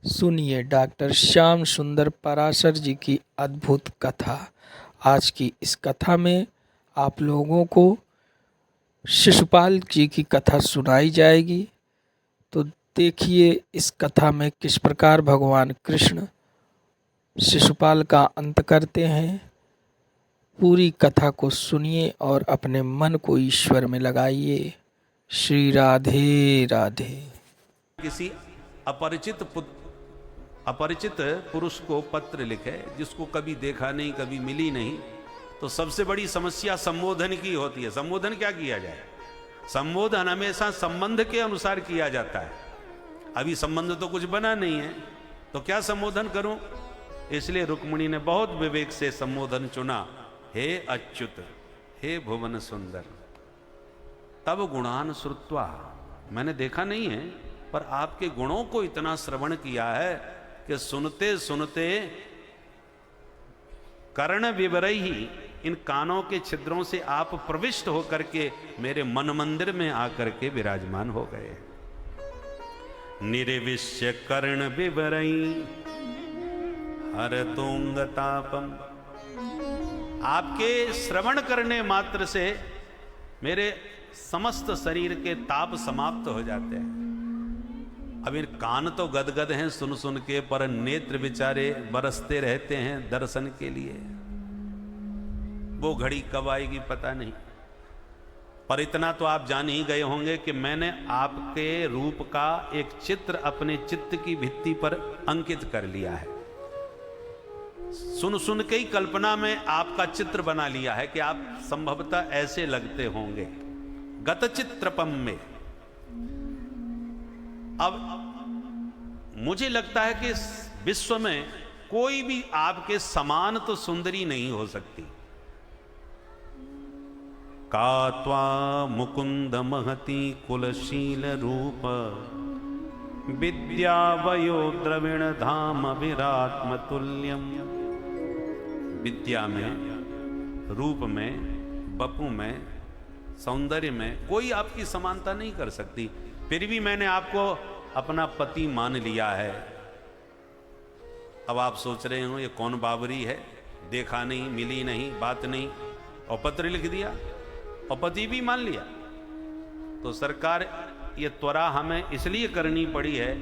सुनिए डॉक्टर श्याम सुंदर पराशर जी की अद्भुत कथा। आज की इस कथा में आप लोगों को शिशुपाल जी की कथा सुनाई जाएगी। तो देखिए इस कथा में किस प्रकार भगवान कृष्ण शिशुपाल का अंत करते हैं। पूरी कथा को सुनिए और अपने मन को ईश्वर में लगाइए। श्री राधे राधे। किसी अपरिचित पुरुष को पत्र लिखे जिसको कभी देखा नहीं, कभी मिली नहीं, तो सबसे बड़ी समस्या संबोधन की होती है। संबोधन क्या किया जाए? संबोधन हमेशा संबंध के अनुसार किया जाता है। अभी संबंध तो कुछ बना नहीं है, तो क्या संबोधन करूं? इसलिए रुक्मिणी ने बहुत विवेक से संबोधन चुना। हे अच्युत, हे भुवन सुंदर, तब गुणान श्रुत्वा, मैंने देखा नहीं है पर आपके गुणों को इतना श्रवण किया है कि सुनते सुनते कर्ण विवरई ही, इन कानों के छिद्रों से आप प्रविष्ट होकर के मेरे मन मंदिर में आकर के विराजमान हो गए। निरविश्य कर्ण विवरई हर तुंग तापम, आपके श्रवण करने मात्र से मेरे समस्त शरीर के ताप समाप्त हो जाते हैं। अब इन कान तो गदगद हैं सुन सुन के, पर नेत्र बेचारे बरसते रहते हैं दर्शन के लिए। वो घड़ी कब आएगी पता नहीं, पर इतना तो आप जान ही गए होंगे कि मैंने आपके रूप का एक चित्र अपने चित्त की भित्ति पर अंकित कर लिया है। सुन सुन के ही कल्पना में आपका चित्र बना लिया है कि आप संभवतः ऐसे लगते होंगे गत चित्रपम में। अब मुझे लगता है कि विश्व में कोई भी आपके समान तो सुंदरी नहीं हो सकती। का त्वा मुकुंद महती कुलशील रूप, विद्या वयो द्रविण धाम विरात्म तुल्यम। विद्या में, रूप में, बपू में, सौंदर्य में कोई आपकी समानता नहीं कर सकती। फिर भी मैंने आपको अपना पति मान लिया है। अब आप सोच रहे हो ये कौन बाबरी है, देखा नहीं, मिली नहीं, बात नहीं, और पत्र लिख दिया और पति भी मान लिया। तो सरकार ये त्वरा हमें इसलिए करनी पड़ी है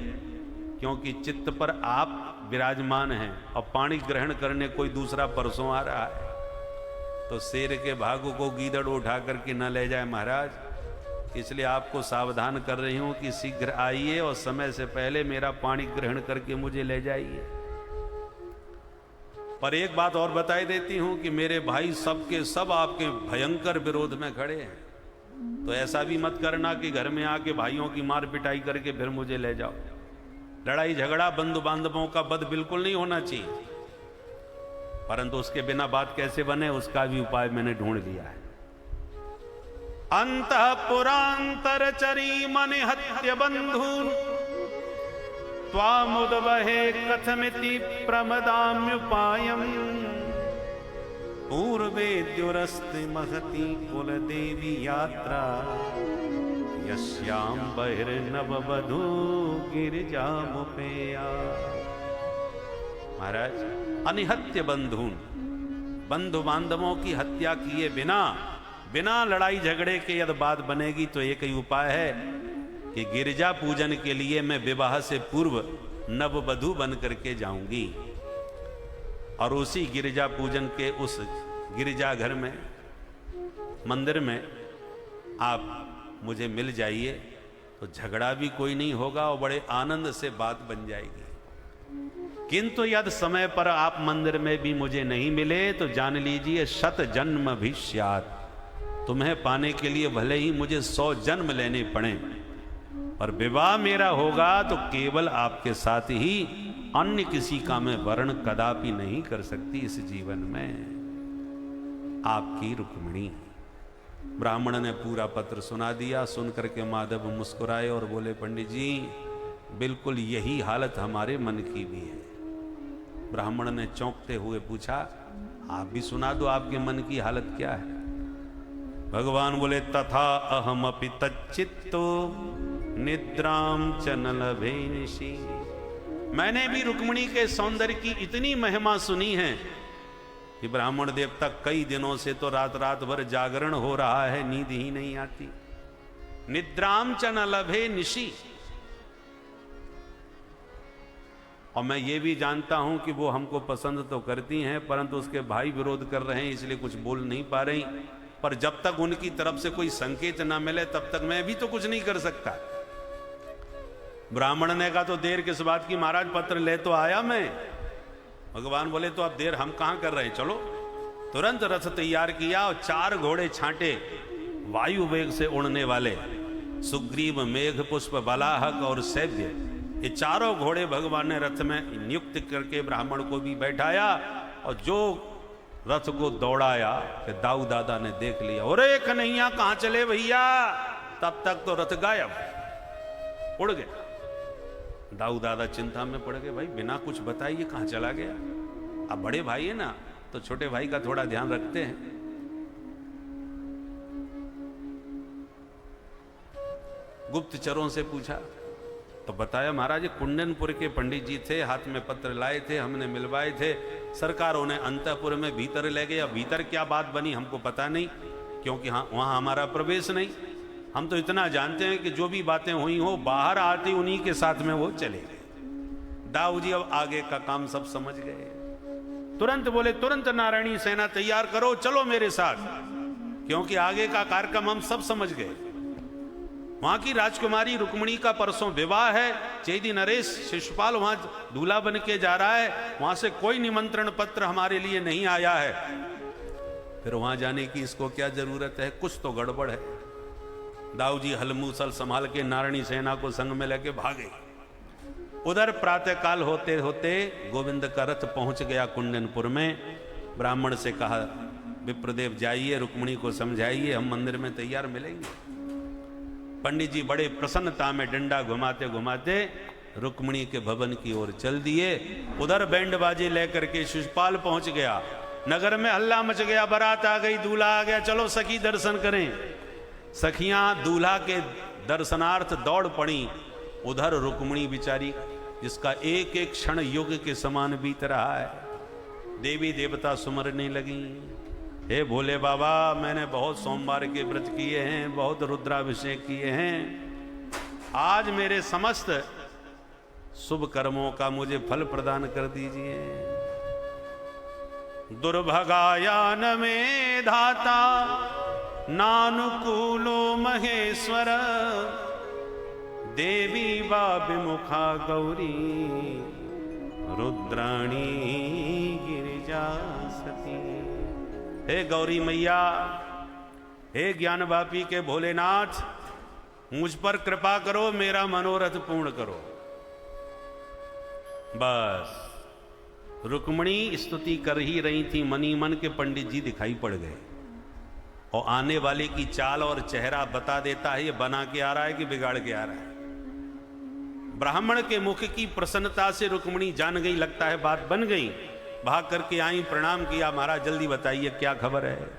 क्योंकि चित्त पर आप विराजमान हैं और पानी ग्रहण करने कोई दूसरा परसों आ रहा है। तो शेर के भागों को गीदड़ उठा करके न ले जाए महाराज। इसलिए आपको सावधान कर रही हूं कि शीघ्र आइए और समय से पहले मेरा पानी ग्रहण करके मुझे ले जाइए। पर एक बात और बताई देती हूं कि मेरे भाई सबके सब आपके भयंकर विरोध में खड़े हैं। तो ऐसा भी मत करना कि घर में आके भाइयों की मार पिटाई करके फिर मुझे ले जाओ। लड़ाई झगड़ा बंधु बांधवों का बद बिल्कुल नहीं होना चाहिए, परंतु उसके बिना बात कैसे बने उसका भी उपाय मैंने ढूंढ लिया है। अंतःपुरांतर चरी मनि हत्य बंधून, त्वामुदवहे कथमिति प्रमदाम्युपायम। पूर्वेद्युरस्ति महती कुलदेवी यात्रा, यस्याम बहिर्नववधू गिरिजामुपेया। महाराज, अनिहत्य बंधून, बंधु बांधवों की हत्या किए बिना बिना लड़ाई झगड़े के यदि बात बनेगी तो एक ही उपाय है कि गिरिजा पूजन के लिए मैं विवाह से पूर्व नववधू बन करके जाऊंगी और उसी गिरिजा पूजन के उस गिरिजा घर में, मंदिर में आप मुझे मिल जाइए तो झगड़ा भी कोई नहीं होगा और बड़े आनंद से बात बन जाएगी। किंतु यदि समय पर आप मंदिर में भी मुझे नहीं मिले तो जान लीजिए शत जन्म भी स्यात्, तुम्हें पाने के लिए भले ही मुझे 100 जन्म लेने पड़े, पर विवाह मेरा होगा तो केवल आपके साथ ही, अन्य किसी का मैं वर्ण कदापि नहीं कर सकती इस जीवन में। आपकी रुक्मिणी। ब्राह्मण ने पूरा पत्र सुना दिया। सुन करके माधव मुस्कुराए और बोले, पंडित जी बिल्कुल यही हालत हमारे मन की भी है। ब्राह्मण ने चौंकते हुए पूछा, आप भी सुना दो आपके मन की हालत क्या है। भगवान बोले, तथा अहमपि तच्चित्तो निद्राम च न लभे निशि। मैंने भी रुक्मिणी के सौंदर्य की इतनी महिमा सुनी है कि ब्राह्मण देवता कई दिनों से तो रात रात भर जागरण हो रहा है, नींद ही नहीं आती। निद्राम च न लभे निशि। और मैं ये भी जानता हूं कि वो हमको पसंद तो करती हैं, परंतु उसके भाई विरोध कर रहे हैं, इसलिए कुछ बोल नहीं पा रही। पर जब तक उनकी तरफ से कोई संकेत ना मिले तब तक मैं भी तो कुछ नहीं कर सकता। ब्राह्मण ने कहा तो देर किस बात की महाराज, पत्र ले तो आया मैं। भगवान बोले तो अब देर हम कहां कर रहे हैं, चलो। तुरंत रथ तैयार किया और 4 घोड़े छांटे, वायु वेग से उड़ने वाले, सुग्रीव, मेघ पुष्प, बलाहक और सैव्य। ये चारों घोड़े भगवान ने रथ में नियुक्त करके ब्राह्मण को भी बैठाया और जो रथ को दौड़ाया कि दाऊ दादा ने देख लिया, अरे कन्हैया कहां चले भैया, तब तक तो रथ गायब, उड़ गया। दाऊ दादा चिंता में पड़ गए, भाई बिना कुछ बताइए कहां चला गया। अब बड़े भाई है ना, तो छोटे भाई का थोड़ा ध्यान रखते हैं। गुप्तचरों से पूछा तो बताया, महाराज कुंडनपुर के पंडित जी थे, हाथ में पत्र लाए थे, हमने मिलवाए थे, सरकार उन्हें अंतपुर में भीतर ले गए। अब भीतर क्या बात बनी हमको पता नहीं, क्योंकि वहां हमारा प्रवेश नहीं। हम तो इतना जानते हैं कि जो भी बातें हुई हो, बाहर आते उन्हीं के साथ में वो चले गए। दाऊ जी अब आगे का काम सब समझ गए, तुरंत बोले, तुरंत नारायणी सेना तैयार करो, चलो मेरे साथ, क्योंकि आगे का कार्यक्रम हम सब समझ गए। वहां की राजकुमारी रुक्मिणी का परसों विवाह है, चेदी नरेश शिशुपाल वहां दूल्हा बन के जा रहा है, वहां से कोई निमंत्रण पत्र हमारे लिए नहीं आया है, फिर वहां जाने की इसको क्या जरूरत है, कुछ तो गड़बड़ है। दाऊ जी हलमूसल संभाल के नारायणी सेना को संग में लेके भागे। उधर प्रातःकाल होते होते गोविंद का रथ पहुंच गया कुंडनपुर में। ब्राह्मण से कहा, विप्रदेव जाइए, रुक्मिणी को समझाइए, हम मंदिर में तैयार मिलेंगे। पंडित जी बड़े प्रसन्नता में डंडा घुमाते घुमाते रुक्मिणी के भवन की ओर चल दिए। उधर बैंड बाजी लेकर के शिशुपाल पहुंच गया। नगर में हल्ला मच गया, बारात आ गई, दूल्हा आ गया, चलो सखी दर्शन करें। सखियां दूल्हा के दर्शनार्थ दौड़ पड़ी। उधर रुक्मिणी बिचारी, जिसका एक एक क्षण युग के समान बीत रहा है, देवी देवता सुमरने लगी, हे भोले बाबा, मैंने बहुत सोमवार के व्रत किए हैं, बहुत रुद्राभिषेक किए हैं, आज मेरे समस्त शुभ कर्मों का मुझे फल प्रदान कर दीजिए। दुर्भगायान में धाता नानुकूलो महेश्वर, देवी वा विमुखा गौरी, रुद्राणी गिरिजा सती। हे गौरी मैया, हे ज्ञान वापी के भोलेनाथ, मुझ पर कृपा करो, मेरा मनोरथ पूर्ण करो। बस रुक्मिणी स्तुति कर ही रही थी, मनी मन के पंडित जी दिखाई पड़ गए और आने वाले की चाल और चेहरा बता देता है ये बना के आ रहा है कि बिगाड़ के आ रहा है। ब्राह्मण के मुख की प्रसन्नता से रुक्मिणी जान गई, लगता है बात बन गई। भाग करके आई, प्रणाम किया, महाराज जल्दी बताइए क्या खबर है।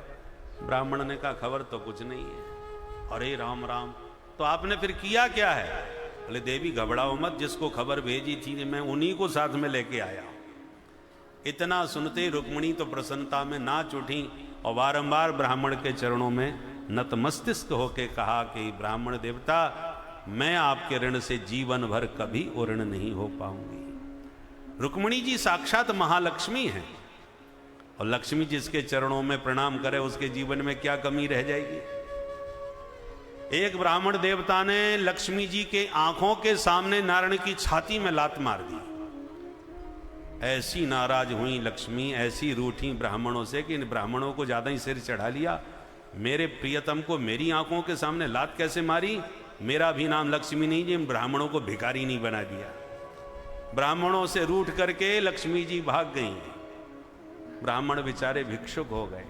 ब्राह्मण ने कहा, खबर तो कुछ नहीं है। अरे राम राम, तो आपने फिर किया क्या है? बोले, देवी घबराओ मत, जिसको खबर भेजी थी मैं उन्हीं को साथ में लेके आया। इतना सुनते रुक्मिणी तो प्रसन्नता में नाच उठी और बारंबार ब्राह्मण के चरणों में नतमस्तक होके कहा कि ब्राह्मण देवता, मैं आपके ऋण से जीवन भर कभी ऋण नहीं हो पाऊंगी। रुक्मिणी जी साक्षात महालक्ष्मी हैं और लक्ष्मी जिसके चरणों में प्रणाम करे उसके जीवन में क्या कमी रह जाएगी। एक ब्राह्मण देवता ने लक्ष्मी जी के आंखों के सामने नारायण की छाती में लात मार दी। ऐसी नाराज हुई लक्ष्मी, ऐसी रूठी ब्राह्मणों से कि इन ब्राह्मणों को ज्यादा ही सिर चढ़ा लिया। मेरे प्रियतम को मेरी आंखों के सामने लात कैसे मारी? मेरा भी नाम लक्ष्मी नहीं, जिन ब्राह्मणों को भिखारी नहीं बना दिया। ब्राह्मणों से रूठ करके लक्ष्मी जी भाग गई। ब्राह्मण बेचारे भिक्षुक हो गए,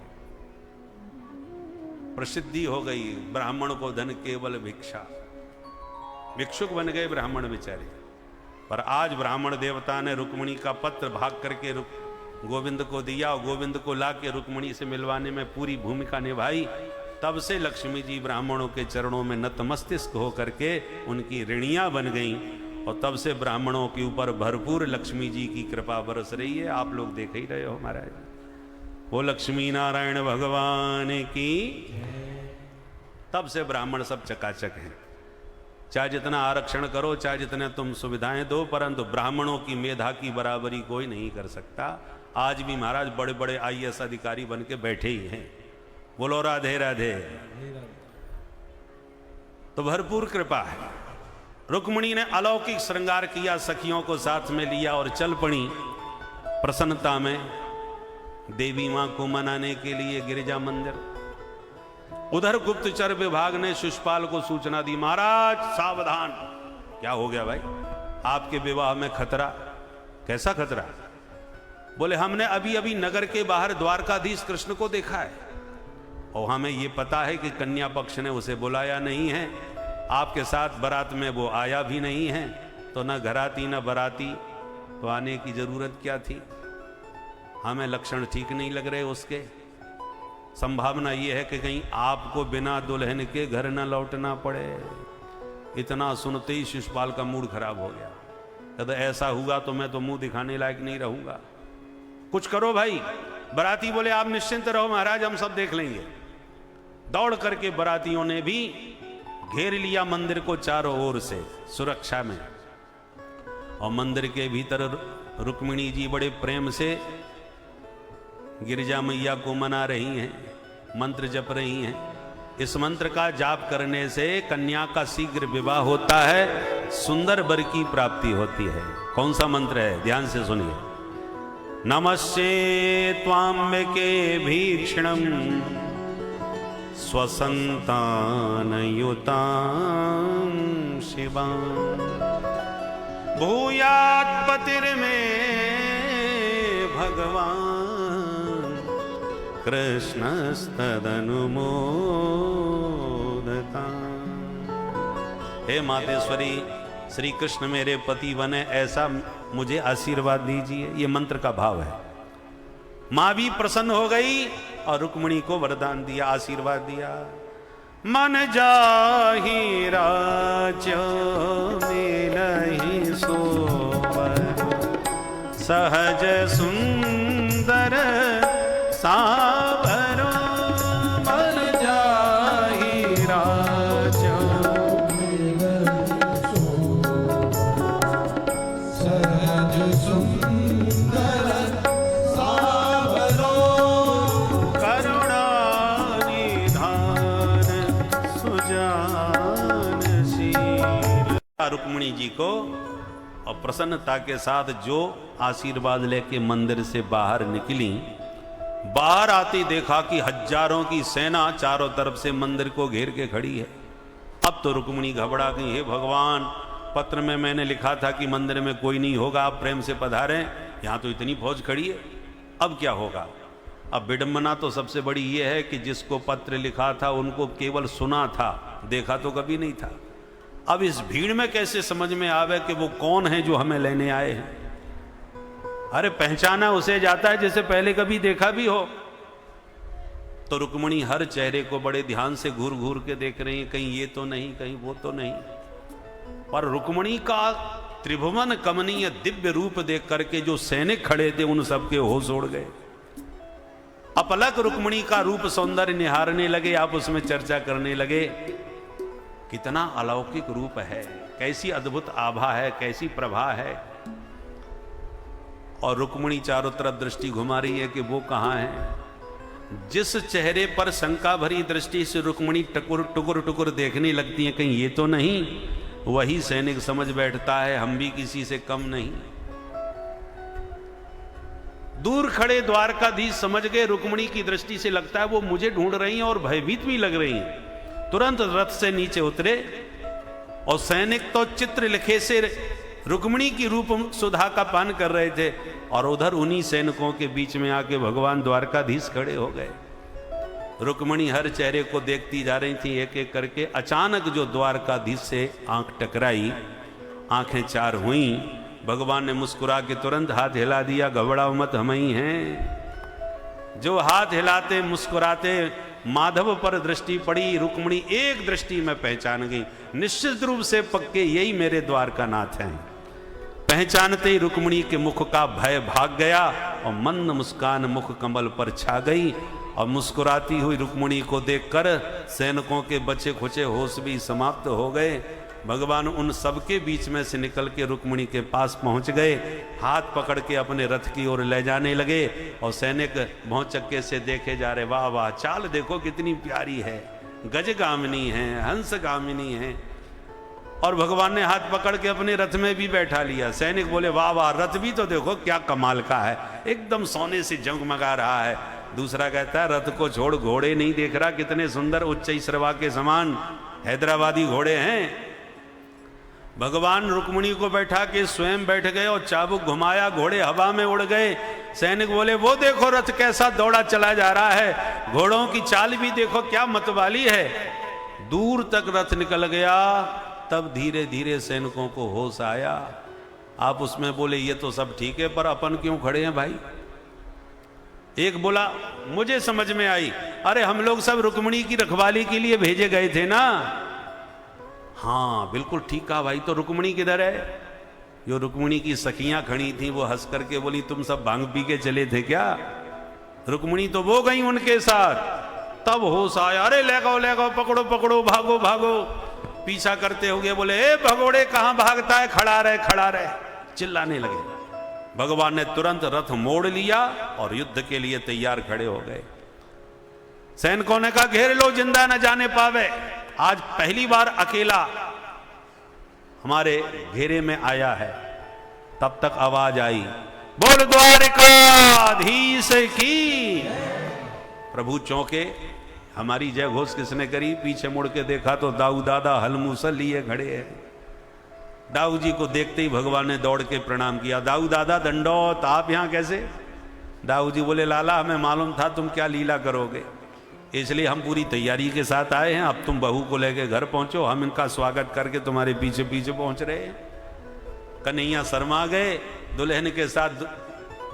प्रसिद्धि हो गई, ब्राह्मण को धन केवल भिक्षा, भिक्षुक बन गए ब्राह्मण बेचारे। पर आज ब्राह्मण देवता ने रुक्मिणी का पत्र भाग करके गोविंद को दिया और गोविंद को ला के रुक्मिणी से मिलवाने में पूरी भूमिका निभाई। तब से लक्ष्मी जी ब्राह्मणों के चरणों में नतमस्तक होकर के उनकी ऋणियां बन गईं और तब से ब्राह्मणों के ऊपर भरपूर लक्ष्मी जी की कृपा बरस रही है। आप लोग देख ही रहे हो महाराज। वो लक्ष्मी नारायण भगवान की, तब से ब्राह्मण सब चकाचक हैं। चाहे जितना आरक्षण करो, चाहे जितने तुम सुविधाएं दो, परंतु ब्राह्मणों की मेधा की बराबरी कोई नहीं कर सकता। आज भी महाराज बड़े बड़े IAS अधिकारी बन के बैठे ही हैं। बोलो राधे राधे। तो भरपूर कृपा है। रुक्मिणी ने अलौकिक श्रृंगार किया, सखियों को साथ में लिया और चल पड़ी प्रसन्नता में देवी मां को मनाने के लिए गिरिजा मंदिर। उधर गुप्तचर विभाग ने शिशुपाल को सूचना दी, महाराज सावधान। क्या हो गया भाई? आपके विवाह में खतरा। कैसा खतरा? बोले हमने अभी अभी नगर के बाहर द्वारकाधीश कृष्ण को देखा है और हमें यह पता है कि कन्या पक्ष ने उसे बुलाया नहीं है। आपके साथ बारात में वो आया भी नहीं है, तो न घराती न बराती, तो आने की जरूरत क्या थी? हमें लक्षण ठीक नहीं लग रहे उसके। संभावना यह है कि कहीं आपको बिना दुल्हन के घर न लौटना पड़े। इतना सुनते ही शिशुपाल का मूड खराब हो गया। यदि ऐसा हुआ तो मैं तो मुंह दिखाने लायक नहीं रहूंगा। कुछ करो भाई। बराती बोले आप निश्चिंत रहो महाराज, हम सब देख लेंगे। दौड़ करके बरातियों ने भी घेर लिया मंदिर को चारों ओर से सुरक्षा में, और मंदिर के भीतर रुक्मिणी जी बड़े प्रेम से गिरिजा मैया को मना रही हैं, मंत्र जप रही हैं। इस मंत्र का जाप करने से कन्या का शीघ्र विवाह होता है, सुंदर वर की प्राप्ति होती है। कौन सा मंत्र है? ध्यान से सुनिए। नमस्ते त्वाम्बिके भीक्षणम स्वसंतान युतां शिवां भूयात् पतिर्मे भगवान कृष्णस्तदनुमोदता। हे मातेश्वरी, श्री कृष्ण मेरे पति बने, ऐसा मुझे आशीर्वाद दीजिए। ये मंत्र का भाव है। मां भी प्रसन्न हो गई और रुक्मिणी को वरदान दिया, आशीर्वाद दिया। मन जाहि राज्य मिलहि सोवर, सहज सुंदर सावरो। मन जाहि राज्य मिलहि सोवर, सहज सुंदर सावरो। करुणा निधान सुजानशील। रुक्मिणी जी को और प्रसन्नता के साथ जो आशीर्वाद लेके मंदिर से बाहर निकली, बाहर आती देखा कि हजारों की सेना चारों तरफ से मंदिर को घेर के खड़ी है। अब तो रुक्मिणी घबरा गई। हे भगवान, पत्र में मैंने लिखा था कि मंदिर में कोई नहीं होगा, आप प्रेम से पधारें, यहां तो इतनी फौज खड़ी है, अब क्या होगा? अब विडंबना तो सबसे बड़ी यह है कि जिसको पत्र लिखा था उनको केवल सुना था, देखा तो कभी नहीं था। अब इस भीड़ में कैसे समझ में आवे कि वो कौन है जो हमें लेने आए हैं? अरे पहचाना उसे जाता है जिसे पहले कभी देखा भी हो। तो रुक्मिणी हर चेहरे को बड़े ध्यान से घूर घूर के देख रही है, कहीं ये तो नहीं, कहीं वो तो नहीं। पर रुक्मिणी का त्रिभुवन कमनीय दिव्य रूप देख करके जो सैनिक खड़े थे उन सबके होश उड़ गए। अपलक रुक्मिणी का रूप सौंदर्य निहारने लगे, आपस में चर्चा करने लगे। कितना अलौकिक रूप है, कैसी अद्भुत आभा है, कैसी प्रभा है। और रुक्मिणी चारों तरफ दृष्टि घुमा रही है कि वो कहां है। जिस चेहरे पर शंका भरी दृष्टि से रुक्मिणी टुकुर टुकुर टुकुर देखने लगती है, कहीं ये तो नहीं, वही सैनिक समझ बैठता है हम भी किसी से कम नहीं। दूर खड़े द्वारकाधीश समझ गए रुक्मिणी की दृष्टि से लगता है वो मुझे ढूंढ रही हैं और भयभीत भी लग रही हैं। तुरंत रथ से नीचे उतरे और सैनिक तो चित्र लिखे से रुक्मिणी की रूप सुधा का पान कर रहे थे, और उधर उन्हीं सैनिकों के बीच में आके भगवान द्वारकाधीश खड़े हो गए। रुक्मिणी हर चेहरे को देखती जा रही थी एक एक करके। अचानक जो द्वारकाधीश से आंख टकराई, आंखें चार हुई, भगवान ने मुस्कुरा के तुरंत हाथ हिला दिया, घबराओ मत, हम ही हैं। जो हाथ हिलाते मुस्कुराते माधव पर दृष्टि पड़ी, रुक्मिणी एक दृष्टि में पहचान गई, निश्चित रूप से पक्के यही मेरे द्वारकानाथ हैं। पहचानते ही रुक्मिणी के मुख का भय भाग गया और मंद मुस्कान मुख कमल पर छा गई। और मुस्कुराती हुई रुक्मिणी को देखकर सैनिकों के बचे खुचे होश भी समाप्त हो गए। भगवान उन सबके बीच में से निकल के रुक्मिणी के पास पहुंच गए, हाथ पकड़ के अपने रथ की ओर ले जाने लगे और सैनिक भौचक्के से देखे जा रहे, वाह वाह चाल देखो कितनी प्यारी है, गजगामिनी है, हंसगामिनी है। और भगवान ने हाथ पकड़ के अपने रथ में भी बैठा लिया। सैनिक बोले, वाह वाह रथ भी तो देखो क्या कमाल का है, एकदम सोने से जगमगा रहा है। दूसरा कहता है, रथ को छोड़ घोड़े नहीं देख रहा, कितने सुंदर उच्च श्रवा के समान हैदराबादी घोड़े हैं। भगवान रुक्मिणी को बैठा के स्वयं बैठ गए और चाबुक घुमाया, घोड़े हवा में उड़ गए। सैनिक बोले, वो देखो रथ कैसा दौड़ा चला जा रहा है, घोड़ों की चाल भी देखो क्या मतवाली है। दूर तक रथ निकल गया, तब धीरे धीरे सैनिकों को होश आया। आप उसमें बोले, ये तो सब ठीक है, पर अपन क्यों खड़े हैं भाई? एक बोला, मुझे समझ में आई, अरे हम लोग सब रुक्मिणी की रखवाली के लिए भेजे गए थे ना। हाँ बिल्कुल ठीक कहा भाई, तो रुक्मिणी किधर है? जो रुक्मिणी की सखियां खड़ी थी वो हंस करके बोली, तुम सब भांग पी के चले थे क्या? रुक्मिणी तो वो गई उनके साथ। तब होश आया, अरे ले गो पकड़ो पकड़ो, भागो भागो। पीछा करते हुए बोले, ए भगोड़े कहां भागता है, खड़ा रहे, चिल्लाने लगे। भगवान ने तुरंत रथ मोड़ लिया और युद्ध के लिए तैयार खड़े हो गए। सैनिकों ने कहा, घेर लो, जिंदा न जाने पावे। आज पहली बार अकेला हमारे घेरे में आया है। तब तक आवाज आई, बोल द्वारिकाधीश की। प्रभु चौंके, हमारी जय घोष किसने करी? पीछे मुड़ के देखा तो दाऊ दादा हल मूसल लिए खड़े हैं। दाऊ जी को देखते ही भगवान ने दौड़ के प्रणाम किया, दाऊ दादा दंडौत, आप यहां कैसे? दाऊ जी बोले, लाला हमें मालूम था तुम क्या लीला करोगे, इसलिए हम पूरी तैयारी के साथ आए हैं। अब तुम बहू को लेके घर पहुंचो, हम इनका स्वागत करके तुम्हारे पीछे पीछे पहुंच रहे हैं। कन्हैया शर्मा गए, दुल्हन के साथ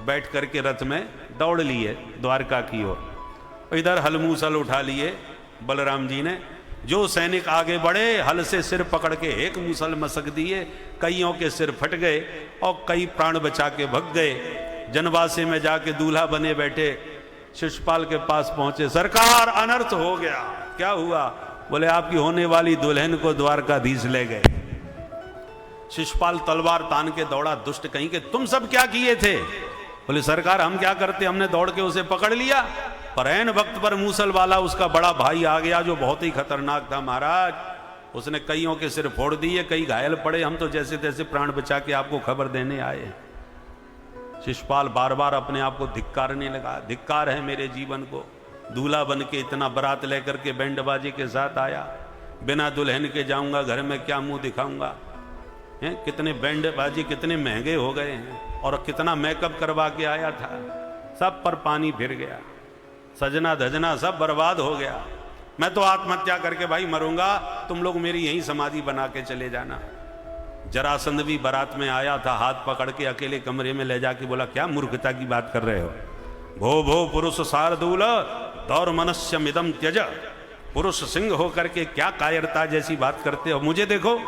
बैठ करके रथ में दौड़ लिए द्वारका की ओर। इधर हल मूसल उठा लिए बलराम जी ने। जो सैनिक आगे बढ़े, हल से सिर पकड़ के एक मूसल मसक दिए, कईयों के सिर फट गए और कई प्राण बचा के भग गए। जनवासे में जाके दूल्हा बने बैठे शिशुपाल के पास पहुंचे, सरकार अनर्थ हो गया। क्या हुआ? बोले, आपकी होने वाली दुल्हन को द्वारकाधीश ले गए। शिशुपाल तलवार तान के दौड़ा, दुष्ट कहीं के, तुम सब क्या किए थे? बोले, सरकार हम क्या करते, हमने दौड़ के उसे पकड़ लिया, पर ऐन वक्त पर मूसल वाला उसका बड़ा भाई आ गया जो बहुत ही खतरनाक था महाराज। उसने कईयों के सिर फोड़ दिए, कई घायल पड़े, हम तो जैसे तैसे प्राण बचा के आपको खबर देने आए। शिशुपाल बार बार अपने आप को धिक्कारने लगा, धिक्कार है मेरे जीवन को, दूल्हा बन के इतना बारात लेकर के बैंड बाजे के साथ आया, बिना दुल्हन के जाऊंगा घर में, क्या मुंह दिखाऊंगा? हैं कितने बैंड बाजे कितने महंगे हो गए हैं, और कितना मेकअप करवा के आया था, सब पर पानी फिर गया, सजना धजना सब बर्बाद हो गया। मैं तो आत्महत्या करके भाई मरूंगा, तुम लोग मेरी यही समाधि बना के चले जाना। जरासंध भी बारात में आया था, हाथ पकड़ के अकेले कमरे में ले जाके बोला, क्या मूर्खता की बात कर रहे हो? भो भो पुरुष सारदूल दौर मनुष्य मिदम त्यज। पुरुष सिंह होकर के क्या कायरता जैसी बात करते हो? मुझे देखो,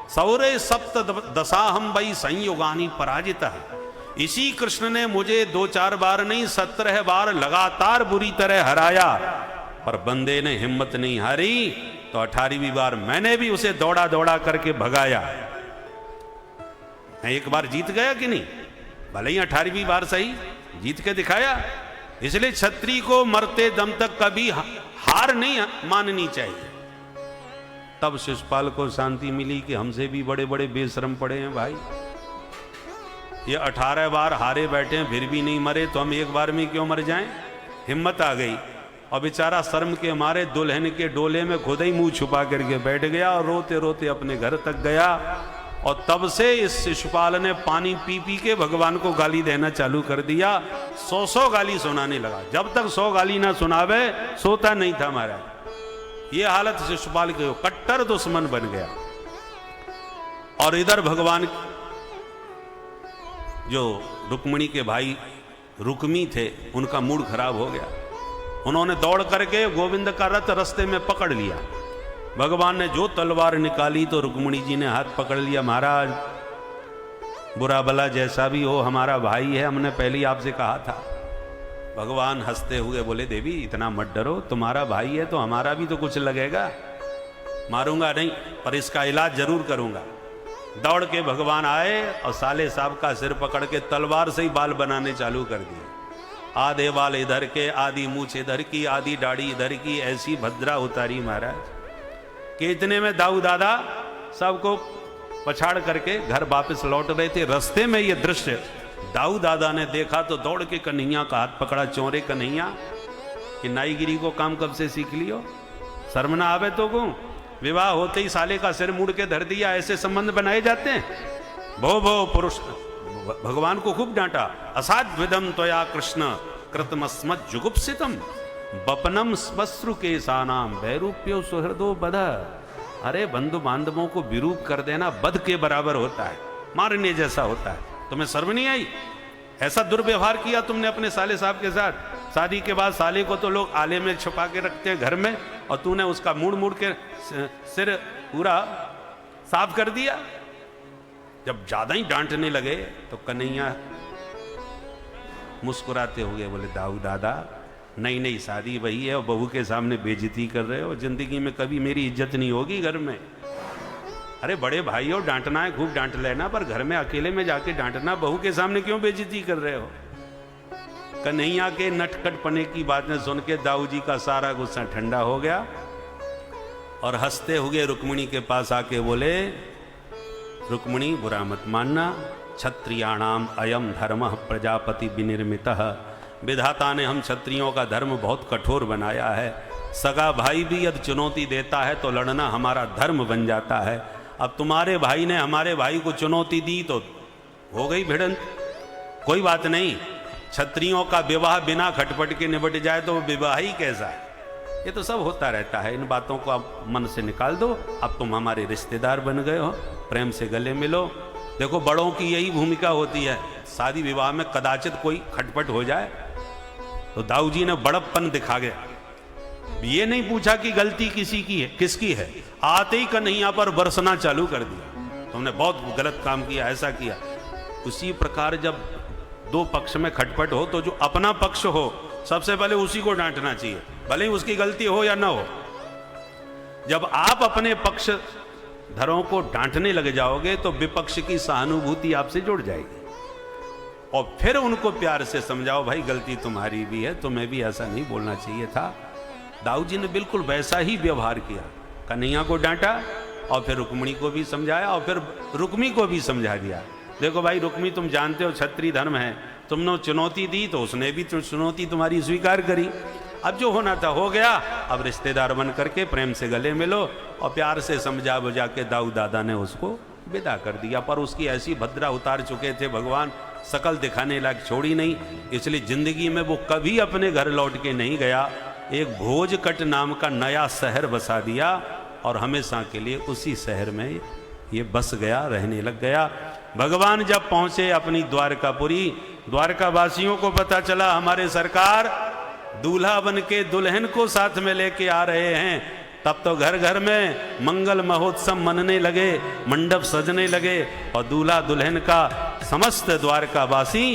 सौरे सप्त दशाहम वही संयुगानी पराजित है। इसी कृष्ण ने मुझे 2-4 बार नहीं 17 बार लगातार बुरी तरह हराया, पर बंदे ने हिम्मत नहीं हारी, तो 18वीं बार मैंने भी उसे दौड़ा दौड़ा करके भगाया। एक बार जीत गया कि नहीं? भले ही 18वीं बार सही, जीत के दिखाया। इसलिए क्षत्रिय को मरते दम तक कभी हार नहीं माननी चाहिए। तब शिशुपाल को शांति मिली कि हमसे भी बड़े बड़े बेशरम पड़े हैं भाई, ये 18 बार हारे बैठे हैं फिर भी नहीं मरे, तो हम एक बार में क्यों मर जाएं? हिम्मत आ गई और बेचारा शर्म के मारे दुल्हन के डोले में खुद ही मुंह छुपा करके बैठ गया और रोते रोते अपने घर तक गया। और तब से इस शिशुपाल ने पानी पी पी के भगवान को गाली देना चालू कर दिया। 100 गाली सुनाने लगा, जब तक 100 गाली ना सुनावे सोता नहीं था महाराज। ये हालत शिशुपाल की, कट्टर दुश्मन बन गया। और इधर भगवान जो रुक्मिणी के भाई रुक्मी थे, उनका मूड खराब हो गया। उन्होंने दौड़ करके गोविंद का रथ रास्ते में पकड़ लिया। भगवान ने जो तलवार निकाली तो रुक्मिणी जी ने हाथ पकड़ लिया, महाराज बुरा भला जैसा भी हो हमारा भाई है, हमने पहले ही आपसे कहा था। भगवान हंसते हुए बोले, देवी इतना मत डरो, तुम्हारा भाई है तो हमारा भी तो कुछ लगेगा। मारूंगा नहीं पर इसका इलाज जरूर करूंगा। दौड़ के भगवान आए और साले साहब का सिर पकड़ के तलवार से ही बाल बनाने चालू कर दिए। आधे बाल इधर के, आधी मूछ इधर की, आधी दाढ़ी इधर की, ऐसी भद्रा उतारी महाराज कि इतने में दाऊ दादा सबको पछाड़ करके घर वापस लौट रहे थे। रास्ते में ये दृश्य दाऊ दादा ने देखा तो दौड़ के कन्हैया का हाथ पकड़ा। चोरे कन्हैया कि नाईगिरी को काम कब से सीख लियो, शर्म ना आवे तो को, विवाह होते ही साले का सिर मुड़ के धर दिया, ऐसे संबंध बनाए जाते हैं। भो भो पुरुष, भगवान को खूब डांटा। असाध्विदम त्वया कृष्ण कृतमस्मत् जुगुप्सितम बपनम स्मश्रु के सानाम वैरूप्यो सुहृदो बध। अरे बंधु बांधवों को विरूप कर देना बध के बराबर होता है, मारने जैसा होता है। तुम्हें शर्म नहीं आई? ऐसा दुर्व्यवहार किया तुमने अपने साले साहब के साथ। शादी के बाद साले को तो लोग आले में छुपा के रखते हैं घर में, और तूने उसका मुड़ मुड़ के सिर पूरा साफ कर दिया। जब ज्यादा ही डांटने लगे तो कन्हैया मुस्कुराते हुए बोले, दाऊ दादा नई नई शादी वही है और बहू के सामने बेइज्जती कर रहे हो, जिंदगी में कभी मेरी इज्जत नहीं होगी घर में। अरे बड़े भाई हो, डांटना है खूब डांट लेना, पर घर में अकेले में जाके डांटना, बहू के सामने क्यों बेइज्जती कर रहे हो। कन्हैया के नटखटपने की बातें सुन के दाऊ जी का सारा गुस्सा ठंडा हो गया और हंसते हुए रुक्मिणी के पास आके बोले, रुक्मिणी बुरा मत मानना, क्षत्रियाणाम अयम धर्म प्रजापति विनिर्मितः। विधाता ने हम क्षत्रियों का धर्म बहुत कठोर बनाया है। सगा भाई भी यदि चुनौती देता है तो लड़ना हमारा धर्म बन जाता है। अब तुम्हारे भाई ने हमारे भाई को चुनौती दी तो हो गई भिड़ंत। कोई बात नहीं, क्षत्रियों का विवाह बिना खटपट के निपट जाए तो विवाह ही कैसा है। ये तो सब होता रहता है, इन बातों को आप मन से निकाल दो। अब तुम हमारे रिश्तेदार बन गए हो, प्रेम से गले मिलो। देखो बड़ों की यही भूमिका होती है। शादी विवाह में कदाचित कोई खटपट हो जाए तो दाऊ जी ने बड़प्पन दिखा गया, ये नहीं पूछा कि गलती किसी की है किसकी है, आते ही कन्हैया पर बरसना चालू कर दिया, तुमने बहुत गलत काम किया, ऐसा किया। उसी प्रकार जब दो पक्ष में खटपट हो तो जो अपना पक्ष हो सबसे पहले उसी को डांटना चाहिए, भले ही उसकी गलती हो या ना हो। जब आप अपने पक्ष धरों को डांटने लग जाओगे तो विपक्ष की सहानुभूति आपसे जुड़ जाएगी और फिर उनको प्यार से समझाओ, भाई गलती तुम्हारी भी है, तुम्हें भी ऐसा नहीं बोलना चाहिए था। दाऊ जी ने बिल्कुल वैसा ही व्यवहार किया, कन्हैया को डांटा और फिर रुक्मिणी को भी समझाया और फिर रुक्मी को भी समझा दिया। देखो भाई रुक्मी, तुम जानते हो क्षत्रिय धर्म है, तुमने चुनौती दी तो उसने भी चुनौती तुम्हारी स्वीकार करी। अब जो होना था हो गया, अब रिश्तेदार बन करके प्रेम से गले मिलो और प्यार से समझा बुझा के दाऊ दादा ने उसको विदा कर दिया। पर उसकी ऐसी भद्रा उतार चुके थे भगवान, शकल दिखाने लायक छोड़ी नहीं, इसलिए जिंदगी में वो कभी अपने घर लौट के नहीं गया। एक भोजकट नाम का नया शहर बसा दिया और हमेशा के लिए उसी शहर में ये बस गया, रहने लग गया। भगवान जब पहुंचे अपनी द्वारकापुरी, द्वारका वासियों को पता चला हमारे सरकार दूल्हा बन के दुल्हन को साथ में लेके आ रहे हैं, तब तो घर घर में मंगल महोत्सव मनने लगे, मंडप सजने लगे और दूल्हा दुल्हन का समस्त द्वारकावासी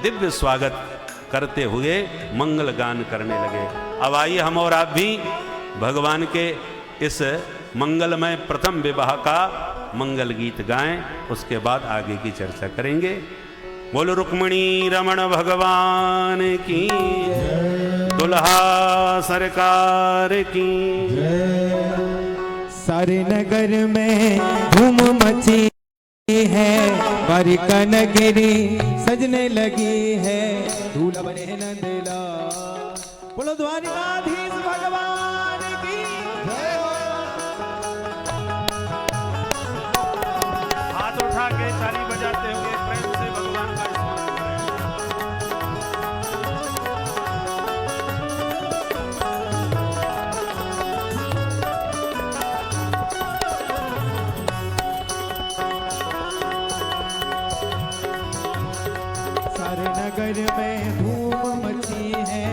दिव्य स्वागत करते हुए मंगल गान करने लगे। अब आइए हम और आप भी भगवान के इस मंगलमय प्रथम विवाह का मंगल गीत गाएं, उसके बाद आगे की चर्चा करेंगे। बोलो रुक्मिणी रमण भगवान की, दुल्हा सरकार की। सारे नगर में धूम मची है, द्वारिका नगरी सजने लगी है, दूल्हा बने नंदला। बोलो द्वारिकाधीश भगवान की जय। हाथ उठा के ताली बजाते हुए प्रेम से भगवान का स्मरण सारे नगर में धूम मची है,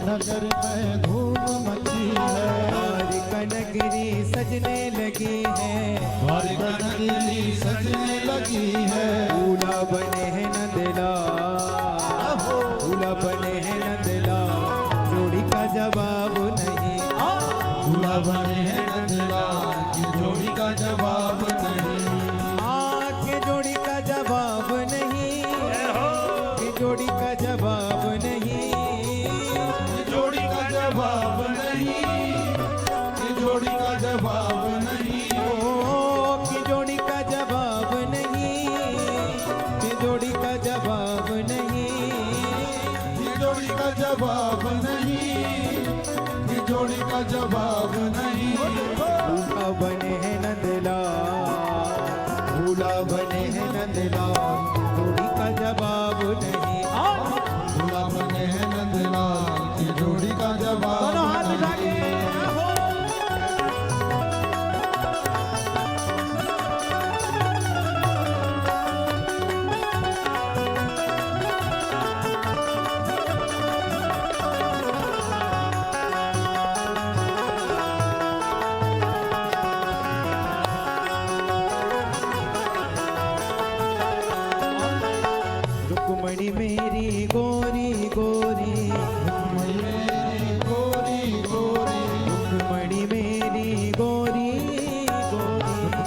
नगर में धूम मची है, द्वारिका नगरी सजने लगी है, द्वारिका नगरी सजने लगी है। दूल्हा बने हैं नंदलाल, दूल्हा बने हैं नंदलाल, जोड़ी का जवाब नहीं। दूल्हा बने हैं नंदलाल की जोड़ी का जवाब नहीं, के जोड़ी का जवाब नहीं, के जोड़ी का जवाब नहीं, जोड़ी का जवाब नहीं, की जोड़ी का जवाब नहीं, ओ की जोड़ी का जवाब नहीं, के जोड़ी का जवाब नहीं, की जोड़ी का जवाब नहीं, की जोड़ी का जवाब नहीं। दूल्हा बने हैं नंदलाल, दूल्हा बने हैं नंदलाल, जोड़ी का जवाब नहीं। दूल्हा बने हैं नंदलाल की जोड़ी का जवाब नहीं। रुक्मणी मेरी गोरी गोरी, मेरी गोरी गोरी, रुक्मणी मेरी गोरी गोरी,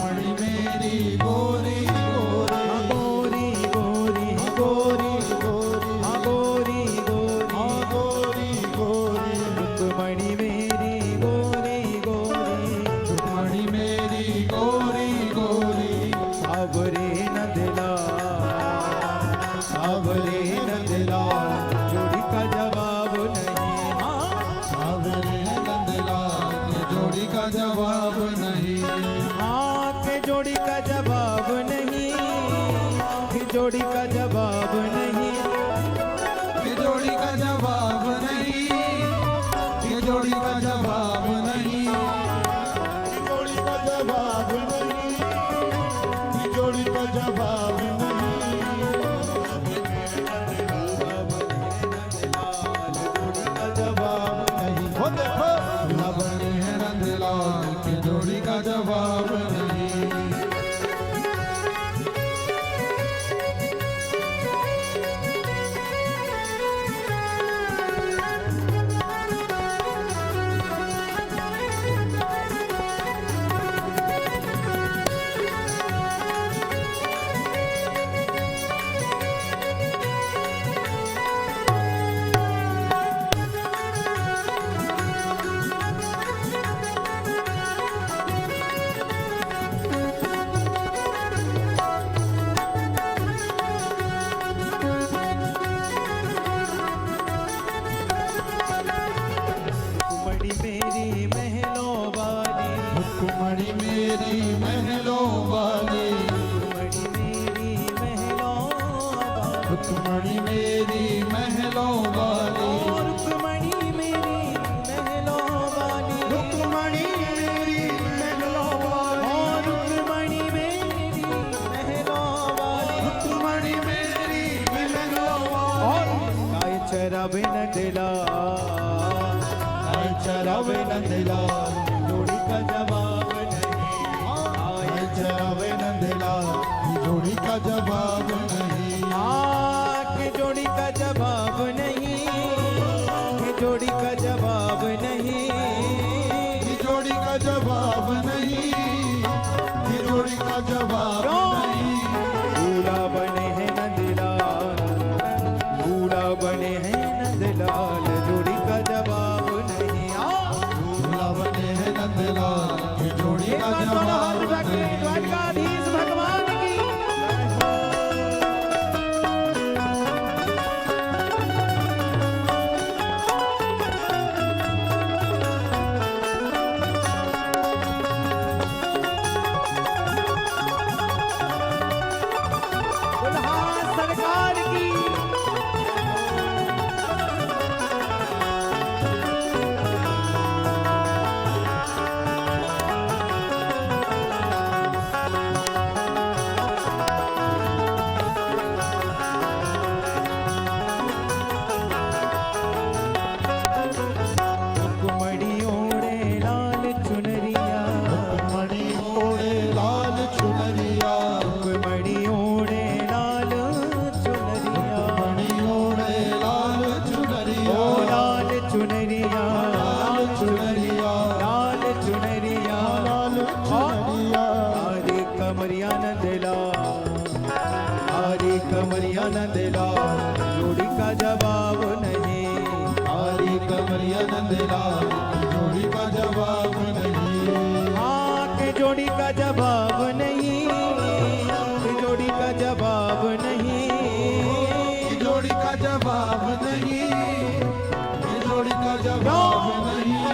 मणि मेरी गोरी गोरी, गोरी गोरी गोरी, गोरी गोरी, गोरी गोरी, गोरी गोरी, रुक्मणी मेरी गोरी गोरी, मणि मेरी गोरी गोरी। सावरे नंदलाल, सावरे नंदलाल, जोड़ी का जवाब नहीं। सावरे नंदलाल की जोड़ी का जवाब नहीं, के जोड़ी का जवाब नहीं, के जोड़ी का जवाब नहीं, की जोड़ी का जवाब नहीं, की जोड़ी का जवाब नहीं, की जोड़ी का जवाब नहीं, की जोड़ी का जवाब नहीं। जोड़ी का जवाब नहीं। हो देखो दूल्हा बने हैं नंदलाल की जोड़ी का जवाब नहीं। रुक्मणी मेरी महलों वाली, रुक्मणी मेरी महलों वाली, रुक्मणी मेरी महलों वाली, रुक्मणी मेरी महलों वाली, रुक्मणी मेरी महलों वाली, रुक्मणी मेरी महलों वाली, रुक्मणी रुक्मणी मेरी महलों वाली, मेरी महलों वाली। गाय चरावे नंदलाल, गाय चरावे नंदलाल, जोड़ी का जवाब नहीं। गाय चरावे नंदलाल की जोड़ी का जवाब नहीं, के जोड़ी का जवाब नहीं, के जोड़ी का जवाब नहीं, की जोड़ी का जवाब नहीं, की जोड़ी का जवाब नहीं। दूल्हा बने हैं नंदलाल, दूल्हा बने हैं नंदलाल, जोड़ी का जवाब नहीं। दूल्हा बने हैं नंदलाल की जोड़ी का जवाब नहीं। द्वारकाधीश भगवान की कमरिया नंदलाल जोड़ी का जवाब नहीं। काली कमरिया नंदलाल जोड़ी का जवाब नहीं। हाँ के जोड़ी का जवाब नहीं, के जोड़ी का जवाब नहीं, जोड़ी का जवाब नहीं, जोड़ी का जवाब नहीं।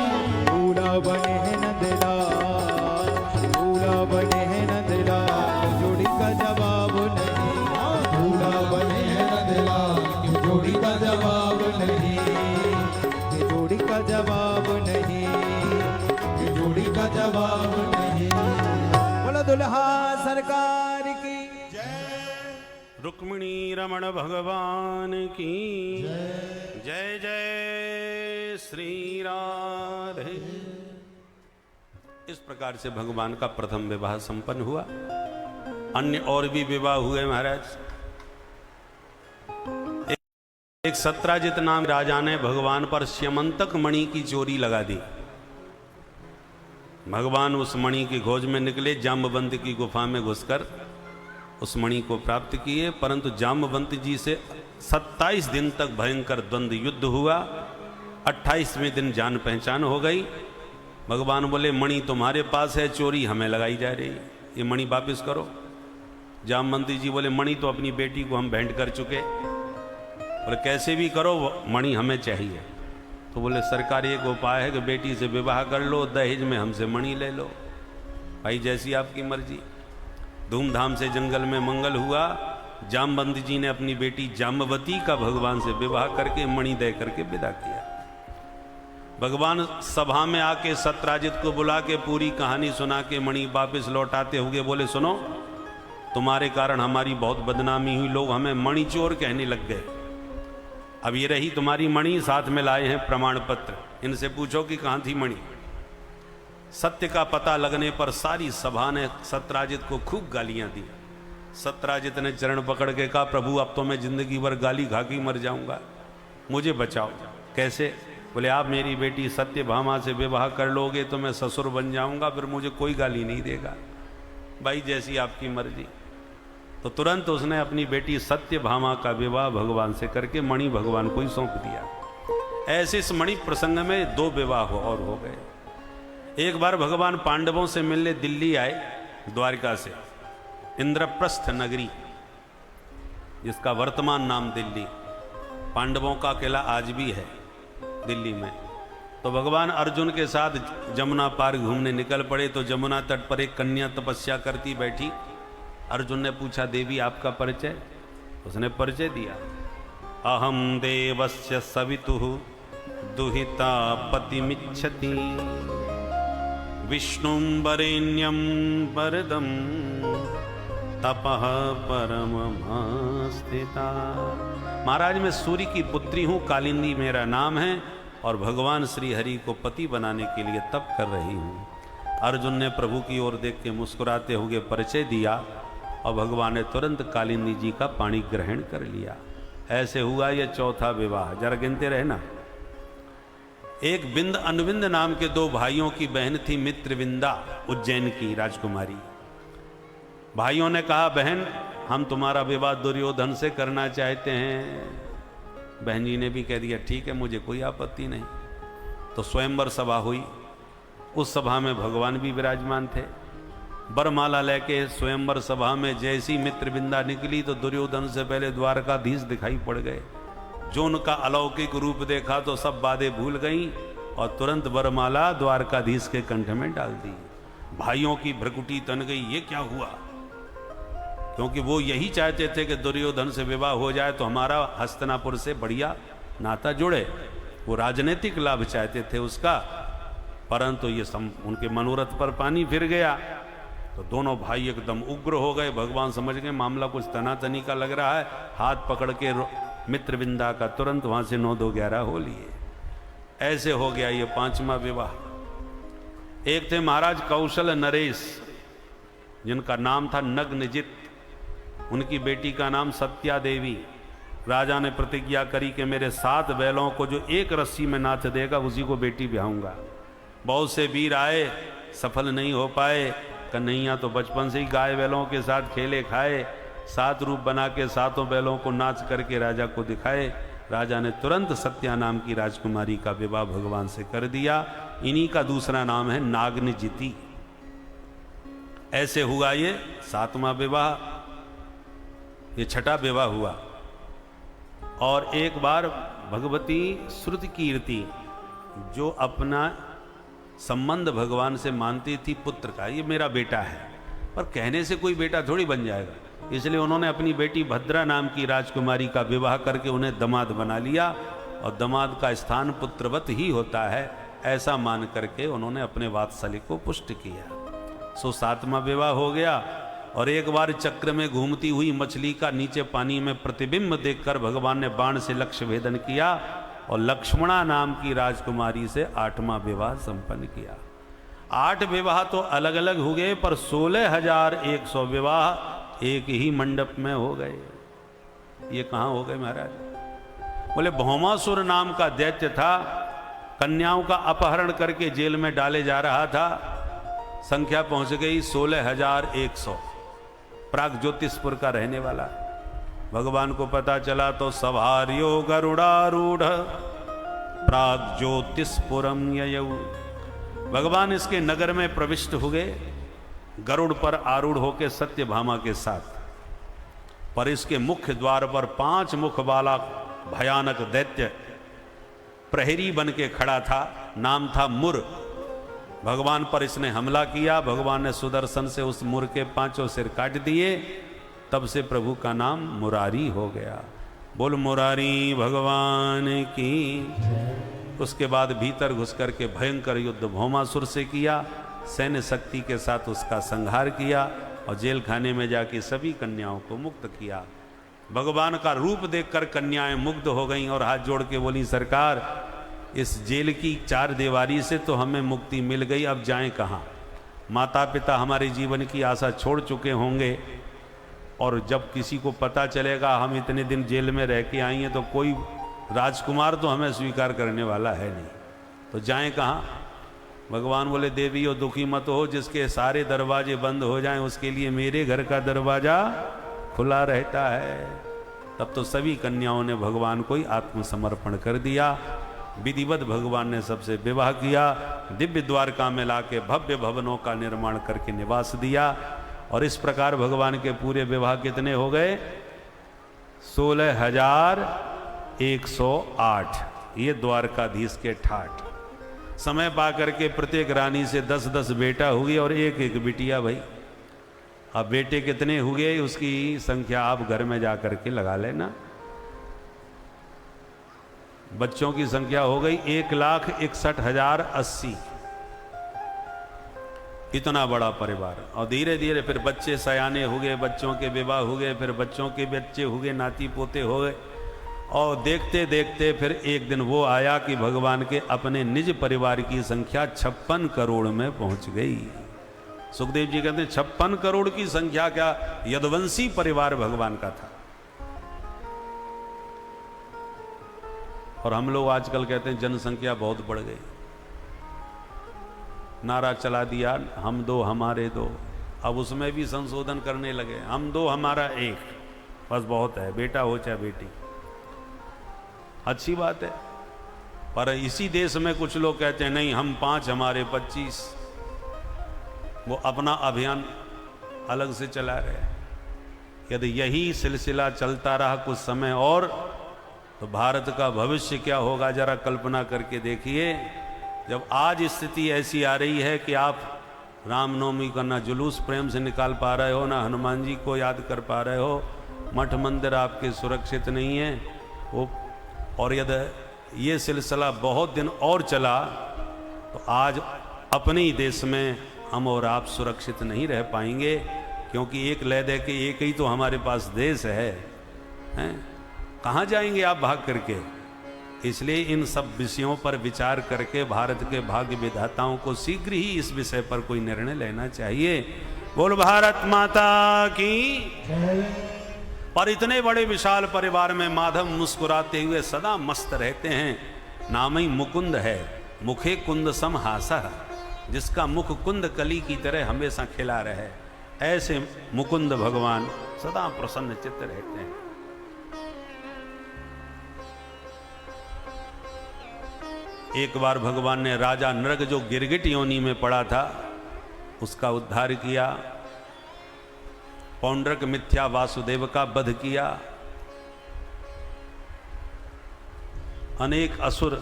पूरा बने हैं नंदलाल, पूरा बने हैं नंदलाल जोड़ी का जवाब नहीं। पूरा बने हैं नंदलाल की जोड़ी का जवाब नहीं। के जोड़ी का जवाब नहीं, की जोड़ी का जवाब नहीं। बोलो दुल्हा सरकार की। रुक्मिणी रमण भगवान की जय जय श्री राधे। इस प्रकार से भगवान का प्रथम विवाह संपन्न हुआ। अन्य और भी विवाह हुए महाराज। एक सत्राजित नाम राजा ने भगवान पर स्यमंतक मणि की चोरी लगा दी। भगवान उस मणि की खोज में निकले, जाम्बवंत की गुफा में घुसकर उस मणि को प्राप्त किए, परंतु जाम्बवंत जी से 27 दिन तक भयंकर द्वंद्व युद्ध हुआ। 28वें दिन जान पहचान हो गई। भगवान बोले मणि तुम्हारे पास है, चोरी हमें लगाई जा रही है, ये मणि वापस करो। जामवंती जी बोले मणि तो अपनी बेटी को हम भेंट कर चुके। बोले कैसे भी करो मणि हमें चाहिए। तो बोले सरकार एक उपाय है कि बेटी से विवाह कर लो, दहेज में हमसे मणि ले लो। भाई जैसी आपकी मर्जी। धूमधाम से जंगल में मंगल हुआ। जामवंत जी ने अपनी बेटी जाम्बवती का भगवान से विवाह करके मणि दे करके विदा किया। भगवान सभा में आके सत्राजित को बुला के पूरी कहानी सुना के मणि वापस लौटाते हुए बोले सुनो, तुम्हारे कारण हमारी बहुत बदनामी हुई, लोग हमें मणि चोर कहने लग गए। अब ये रही तुम्हारी मणि, साथ में लाए हैं प्रमाण पत्र, इनसे पूछो कि कहाँ थी मणि। सत्य का पता लगने पर सारी सभा ने सत्राजित को खूब गालियां दी। सत्राजित ने चरण पकड़ के कहा प्रभु अब तो मैं जिंदगी भर गाली खा के मर जाऊंगा, मुझे बचाओ। कैसे? बोले आप मेरी बेटी सत्यभामा से विवाह कर लोगे तो मैं ससुर बन जाऊंगा, फिर मुझे कोई गाली नहीं देगा। भाई जैसी आपकी मर्जी। तो तुरंत उसने अपनी बेटी सत्यभामा का विवाह भगवान से करके मणि भगवान को ही सौंप दिया। ऐसे इस मणि प्रसंग में 2 विवाह और हो गए। एक बार भगवान पांडवों से मिलने दिल्ली आए, द्वारका से, इंद्रप्रस्थ नगरी जिसका वर्तमान नाम दिल्ली, पांडवों का किला आज भी है दिल्ली में। तो भगवान अर्जुन के साथ जमुना पार घूमने निकल पड़े। तो जमुना तट पर एक कन्या तपस्या करती बैठी। अर्जुन ने पूछा देवी आपका परिचय? उसने परिचय दिया। अहम देवस्य सवितुः दुहिता पतिमिच्छति विष्णुं वरेण्यं वरदं तपः परममास्थिता। महाराज मैं सूर्य की पुत्री हूँ, कालिंदी मेरा नाम है और भगवान श्री हरि को पति बनाने के लिए तप कर रही हूँ। अर्जुन ने प्रभु की ओर देख के मुस्कुराते हुए परिचय दिया और भगवान ने तुरंत कालिंदी जी का पाणी ग्रहण कर लिया। ऐसे हुआ यह चौथा विवाह। जरा गिनते रहे ना। एक बिंद अनविंद नाम के 2 भाइयों की बहन थी मित्रविंदा, उज्जैन की राजकुमारी। भाइयों ने कहा बहन हम तुम्हारा विवाह दुर्योधन से करना चाहते हैं। बहन जी ने भी कह दिया ठीक है, मुझे कोई आपत्ति नहीं। तो स्वयंवर सभा हुई। उस सभा में भगवान भी विराजमान थे। बरमाला लेके स्वयंवर सभा में जैसी मित्रविंदा निकली तो दुर्योधन से पहले द्वारकाधीश दिखाई पड़ गए। जो उनका अलौकिक रूप देखा तो सब बातें भूल गईं और तुरंत बरमाला द्वारकाधीश के कंठ में डाल दी। भाइयों की भ्रकुटी तन गई, ये क्या हुआ? क्योंकि वो यही चाहते थे कि दुर्योधन से विवाह हो जाए तो हमारा हस्तिनापुर से बढ़िया नाता जुड़े। वो राजनीतिक लाभ चाहते थे उसका, परंतु ये उनके मनोरथ पर पानी फिर गया। तो दोनों भाई एकदम उग्र हो गए। भगवान समझ गए मामला कुछ तनातनी का लग रहा है। हाथ पकड़ के मित्रविंदा का तुरंत वहां से 9-2-11 हो लिए। ऐसे हो गया ये 5वां विवाह। एक थे महाराज कौशल नरेश, जिनका नाम था नग्नजित। उनकी बेटी का नाम सत्या देवी। राजा ने प्रतिज्ञा करी कि मेरे 7 बैलों को जो एक रस्सी में नाथ देगा उसी को बेटी ब्याहूंगा। बहुत से वीर आए, सफल नहीं हो पाए। कन्हैया तो बचपन से ही गाय बैलों के साथ खेले खाए, 7 रूप बना के 7 बैलों को नाच करके राजा को दिखाए। राजा ने तुरंत सत्या नाम की राजकुमारी का विवाह भगवान से कर दिया। इन्हीं का दूसरा नाम है नागनजिति। ऐसे हुआ ये 7वां विवाह, ये 6ठा विवाह हुआ। और एक बार भगवती श्रुति कीर्ति जो अपना संबंध भगवान से मानती थी पुत्र का, ये मेरा बेटा है, पर कहने से कोई बेटा थोड़ी बन जाएगा, इसलिए उन्होंने अपनी बेटी भद्रा नाम की राजकुमारी का विवाह करके उन्हें दामाद बना लिया। और दामाद का स्थान पुत्रवत ही होता है, ऐसा मान करके उन्होंने अपने वात्सल्य को पुष्ट किया। सो 7वां विवाह हो गया। और एक बार चक्र में घूमती हुई मछली का नीचे पानी में प्रतिबिंब देखकर भगवान ने बाण से लक्ष्य भेदन किया और लक्ष्मणा नाम की राजकुमारी से 8वां विवाह संपन्न किया। 8 विवाह तो अलग अलग हो गए, पर 16,100 विवाह एक ही मंडप में हो गए। ये कहाँ हो गए महाराज? बोले भौमासुर नाम का दैत्य था, कन्याओं का अपहरण करके जेल में डाले जा रहा था। संख्या पहुंच गई 16,100। प्राग ज्योतिषपुर का रहने वाला। भगवान को पता चला तो सवार्यो गरुड़ारूढ़ प्राग ज्योतिषपुरम ययौ। भगवान इसके नगर में प्रविष्ट हो गए गरुड़ पर आरूढ़ होकर सत्यभामा के साथ। पर इसके मुख्य द्वार पर 5 मुख वाला भयानक दैत्य प्रहरी बन के खड़ा था, नाम था मुर। भगवान पर इसने हमला किया। भगवान ने सुदर्शन से उस मुर के 5 सिर काट दिए। तब से प्रभु का नाम मुरारी हो गया। बोल मुरारी भगवान की। उसके बाद भीतर घुस करके भयंकर युद्ध भौमासुर से किया, सैन्य शक्ति के साथ उसका संहार किया और जेल खाने में जाके सभी कन्याओं को मुक्त किया। भगवान का रूप देखकर कन्याएं मुग्ध हो गईं और हाथ जोड़ के बोली, सरकार इस जेल की 4 दीवारी से तो हमें मुक्ति मिल गई, अब जाएं कहाँ? माता पिता हमारे जीवन की आशा छोड़ चुके होंगे और जब किसी को पता चलेगा हम इतने दिन जेल में रह के आई हैं तो कोई राजकुमार तो हमें स्वीकार करने वाला है नहीं, तो जाएं कहाँ? भगवान बोले, देवी हो दुखी मत हो, जिसके सारे दरवाजे बंद हो जाएं उसके लिए मेरे घर का दरवाजा खुला रहता है। तब तो सभी कन्याओं ने भगवान को ही आत्मसमर्पण कर दिया। विधिवत भगवान ने सबसे विवाह किया। दिव्य द्वारका में लाके भव्य भवनों का निर्माण करके निवास दिया। और इस प्रकार भगवान के पूरे विवाह कितने हो गए? 16,108। ये द्वारकाधीश के ठाठ। समय पा करके प्रत्येक रानी से 10-10 बेटा हुए और एक बिटिया भाई। अब बेटे कितने हुए उसकी संख्या आप घर में जा करके लगा लेना। बच्चों की संख्या हो गई 1,61,080। इतना बड़ा परिवार। और धीरे धीरे फिर बच्चे सयाने हो गए, बच्चों के विवाह हो गए, फिर बच्चों के बच्चे हो गए, नाती पोते हो गए। और देखते देखते फिर एक दिन वो आया कि भगवान के अपने निज परिवार की संख्या 56 करोड़ में पहुंच गई। सुखदेव जी कहते हैं 56 करोड़ की संख्या क्या, यदुवंशी परिवार भगवान का था। और हम लोग आजकल कहते हैं जनसंख्या बहुत बढ़ गई। नारा चला दिया, हम 2 हमारे 2। अब उसमें भी संशोधन करने लगे, हम 2 हमारा 1, बस बहुत है, बेटा हो चाहे बेटी। अच्छी बात है। पर इसी देश में कुछ लोग कहते हैं नहीं हम 5 हमारे 25। वो अपना अभियान अलग से चला रहे। यदि यही सिलसिला चलता रहा कुछ समय और तो भारत का भविष्य क्या होगा जरा कल्पना करके देखिए। जब आज स्थिति ऐसी आ रही है कि आप रामनवमी का ना जुलूस प्रेम से निकाल पा रहे हो, ना हनुमान जी को याद कर पा रहे हो, मठ मंदिर आपके सुरक्षित नहीं है वो। और यदि ये सिलसिला बहुत दिन और चला तो आज अपने ही देश में हम और आप सुरक्षित नहीं रह पाएंगे, क्योंकि एक लय दे के एक ही तो हमारे पास देश है, हैं? कहाँ जाएंगे आप भाग करके? इसलिए इन सब विषयों पर विचार करके भारत के भाग्य विधाताओं को शीघ्र ही इस विषय पर कोई निर्णय लेना चाहिए। बोल भारत माता की। और इतने बड़े विशाल परिवार में माधव मुस्कुराते हुए सदा मस्त रहते हैं। नाम ही मुकुंद है, मुखे कुंद सम हासा, जिसका मुख कुंद कली की तरह हमेशा खिला रहे। ऐसे मुकुंद भगवान सदा प्रसन्न चित्त रहते हैं। एक बार भगवान ने राजा नृग जो गिरगिट योनि में पड़ा था उसका उद्धार किया, पौंड्रक मिथ्या वासुदेव का वध किया, अनेक असुर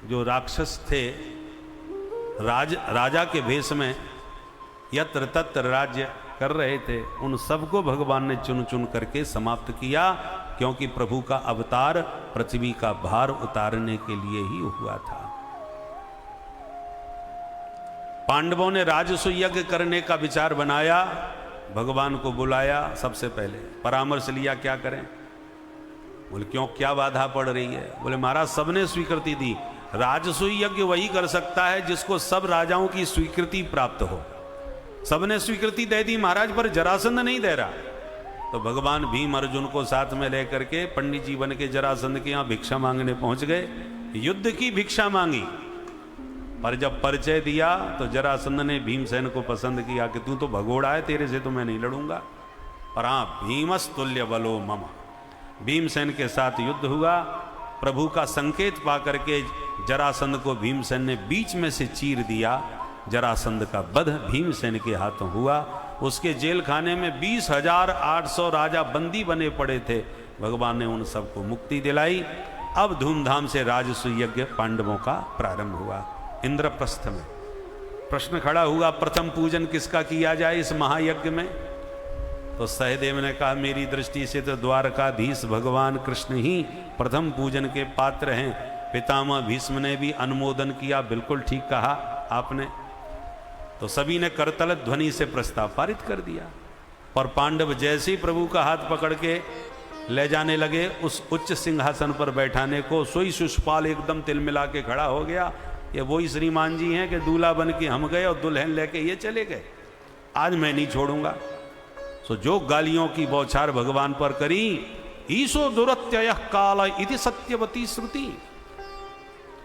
जो राक्षस थे राजा के भेष में यत्र तत्र राज्य कर रहे थे, उन सबको भगवान ने चुन चुन करके समाप्त किया, क्योंकि प्रभु का अवतार पृथ्वी का भार उतारने के लिए ही हुआ था। पांडवों ने राजसूय यज्ञ करने का विचार बनाया, भगवान को बुलाया, सबसे पहले परामर्श लिया क्या करें। बोले क्यों, क्या बाधा पड़ रही है। बोले महाराज सबने स्वीकृति दी, राजसूय यज्ञ वही कर सकता है जिसको सब राजाओं की स्वीकृति प्राप्त हो। सबने स्वीकृति दे दी महाराज, पर जरासंध नहीं दे रहा। तो भगवान भीम अर्जुन को साथ में लेकर के पंडित जी बन के जरासंध के यहाँ भिक्षा मांगने पहुंच गए, युद्ध की भिक्षा मांगी। पर जब परिचय दिया तो जरासंध ने भीमसेन को पसंद किया कि तू तो भगोड़ा है, तेरे से तो मैं नहीं लड़ूंगा। पर हाँ, भीमस्तुल्य बलो मम, भीमसेन के साथ युद्ध हुआ। प्रभु का संकेत पा करके जरासंध को भीमसेन ने बीच में से चीर दिया। जरासंध का वध भीमसेन के हाथों हुआ। उसके जेल खाने में 20,800 राजा बंदी बने पड़े थे, भगवान ने उन सबको मुक्ति दिलाई। अब धूमधाम से राजसूय यज्ञ पांडवों का प्रारंभ हुआ। इंद्रप्रस्थ में प्रश्न खड़ा हुआ, प्रथम पूजन किसका किया जाए इस महायज्ञ में। तो सहदेव ने कहा मेरी दृष्टि से तो द्वारकाधीश भगवान कृष्ण ही प्रथम पूजन के पात्र हैं। पितामह भीष्म ने भी अनुमोदन किया, बिल्कुल ठीक कहा आपने। तो सभी ने करतल ध्वनि से प्रस्ताव पारित कर दिया। पर पांडव जैसे ही प्रभु का हाथ पकड़ के ले जाने लगे उस उच्च सिंहासन पर बैठाने को, सोई शिशुपाल एकदम तिलमिला के खड़ा हो गया। ये वही श्रीमान जी हैं कि दूल्हा बन के हम गए और दुल्हन लेके ये चले गए, आज मैं नहीं छोड़ूंगा। सो जो गालियों की बौछार भगवान पर करी, ईशो दुरत्यय काल इति सत्यवती श्रुति।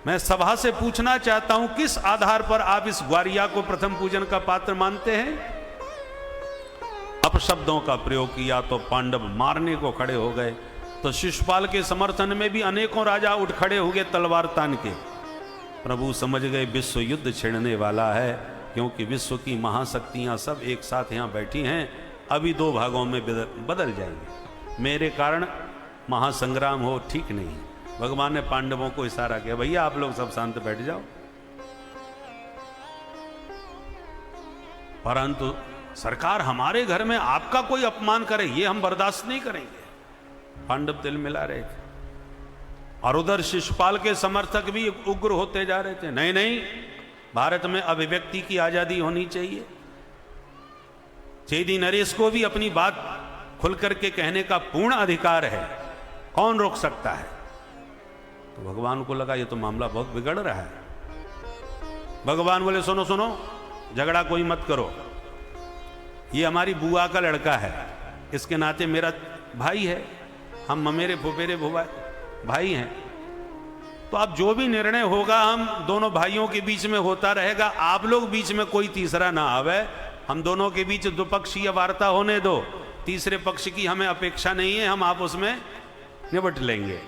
मैं सभा से पूछना चाहता हूं किस आधार पर आप इस ग्वारिया को प्रथम पूजन का पात्र मानते हैं। अपशब्दों का प्रयोग किया तो पांडव मारने को खड़े हो गए। तो शिशुपाल के समर्थन में भी अनेकों राजा उठ खड़े हो गए तलवार तान के। प्रभु समझ गए विश्व युद्ध छिड़ने वाला है, क्योंकि विश्व की महाशक्तियां सब एक साथ यहां बैठी हैं। अभी दो भागों में बदल जाएंगे, मेरे कारण महासंग्राम हो ठीक नहीं। भगवान ने पांडवों को इशारा किया, भैया आप लोग सब शांत बैठ जाओ। परंतु सरकार हमारे घर में आपका कोई अपमान करे ये हम बर्दाश्त नहीं करेंगे। पांडव तिल मिला रहे थे और उधर शिशुपाल के समर्थक भी उग्र होते जा रहे थे। नहीं नहीं, भारत में अभिव्यक्ति की आजादी होनी चाहिए। चेदी नरेश को भी अपनी बात खुल करके कहने का पूर्ण अधिकार है, कौन रोक सकता है। तो भगवान को लगा ये तो मामला बहुत बिगड़ रहा है। भगवान बोले सुनो सुनो, झगड़ा कोई मत करो, ये हमारी बुआ का लड़का है, इसके नाते मेरा भाई है, हम ममेरे फुफेरे भाई हैं। तो अब जो भी निर्णय होगा हम दोनों भाइयों के बीच में होता रहेगा, आप लोग बीच में कोई तीसरा ना आवे। हम दोनों के बीच द्विपक्षीय वार्ता होने दो, तीसरे पक्ष की हमें अपेक्षा नहीं है, हम आप उसमें निपट लेंगे।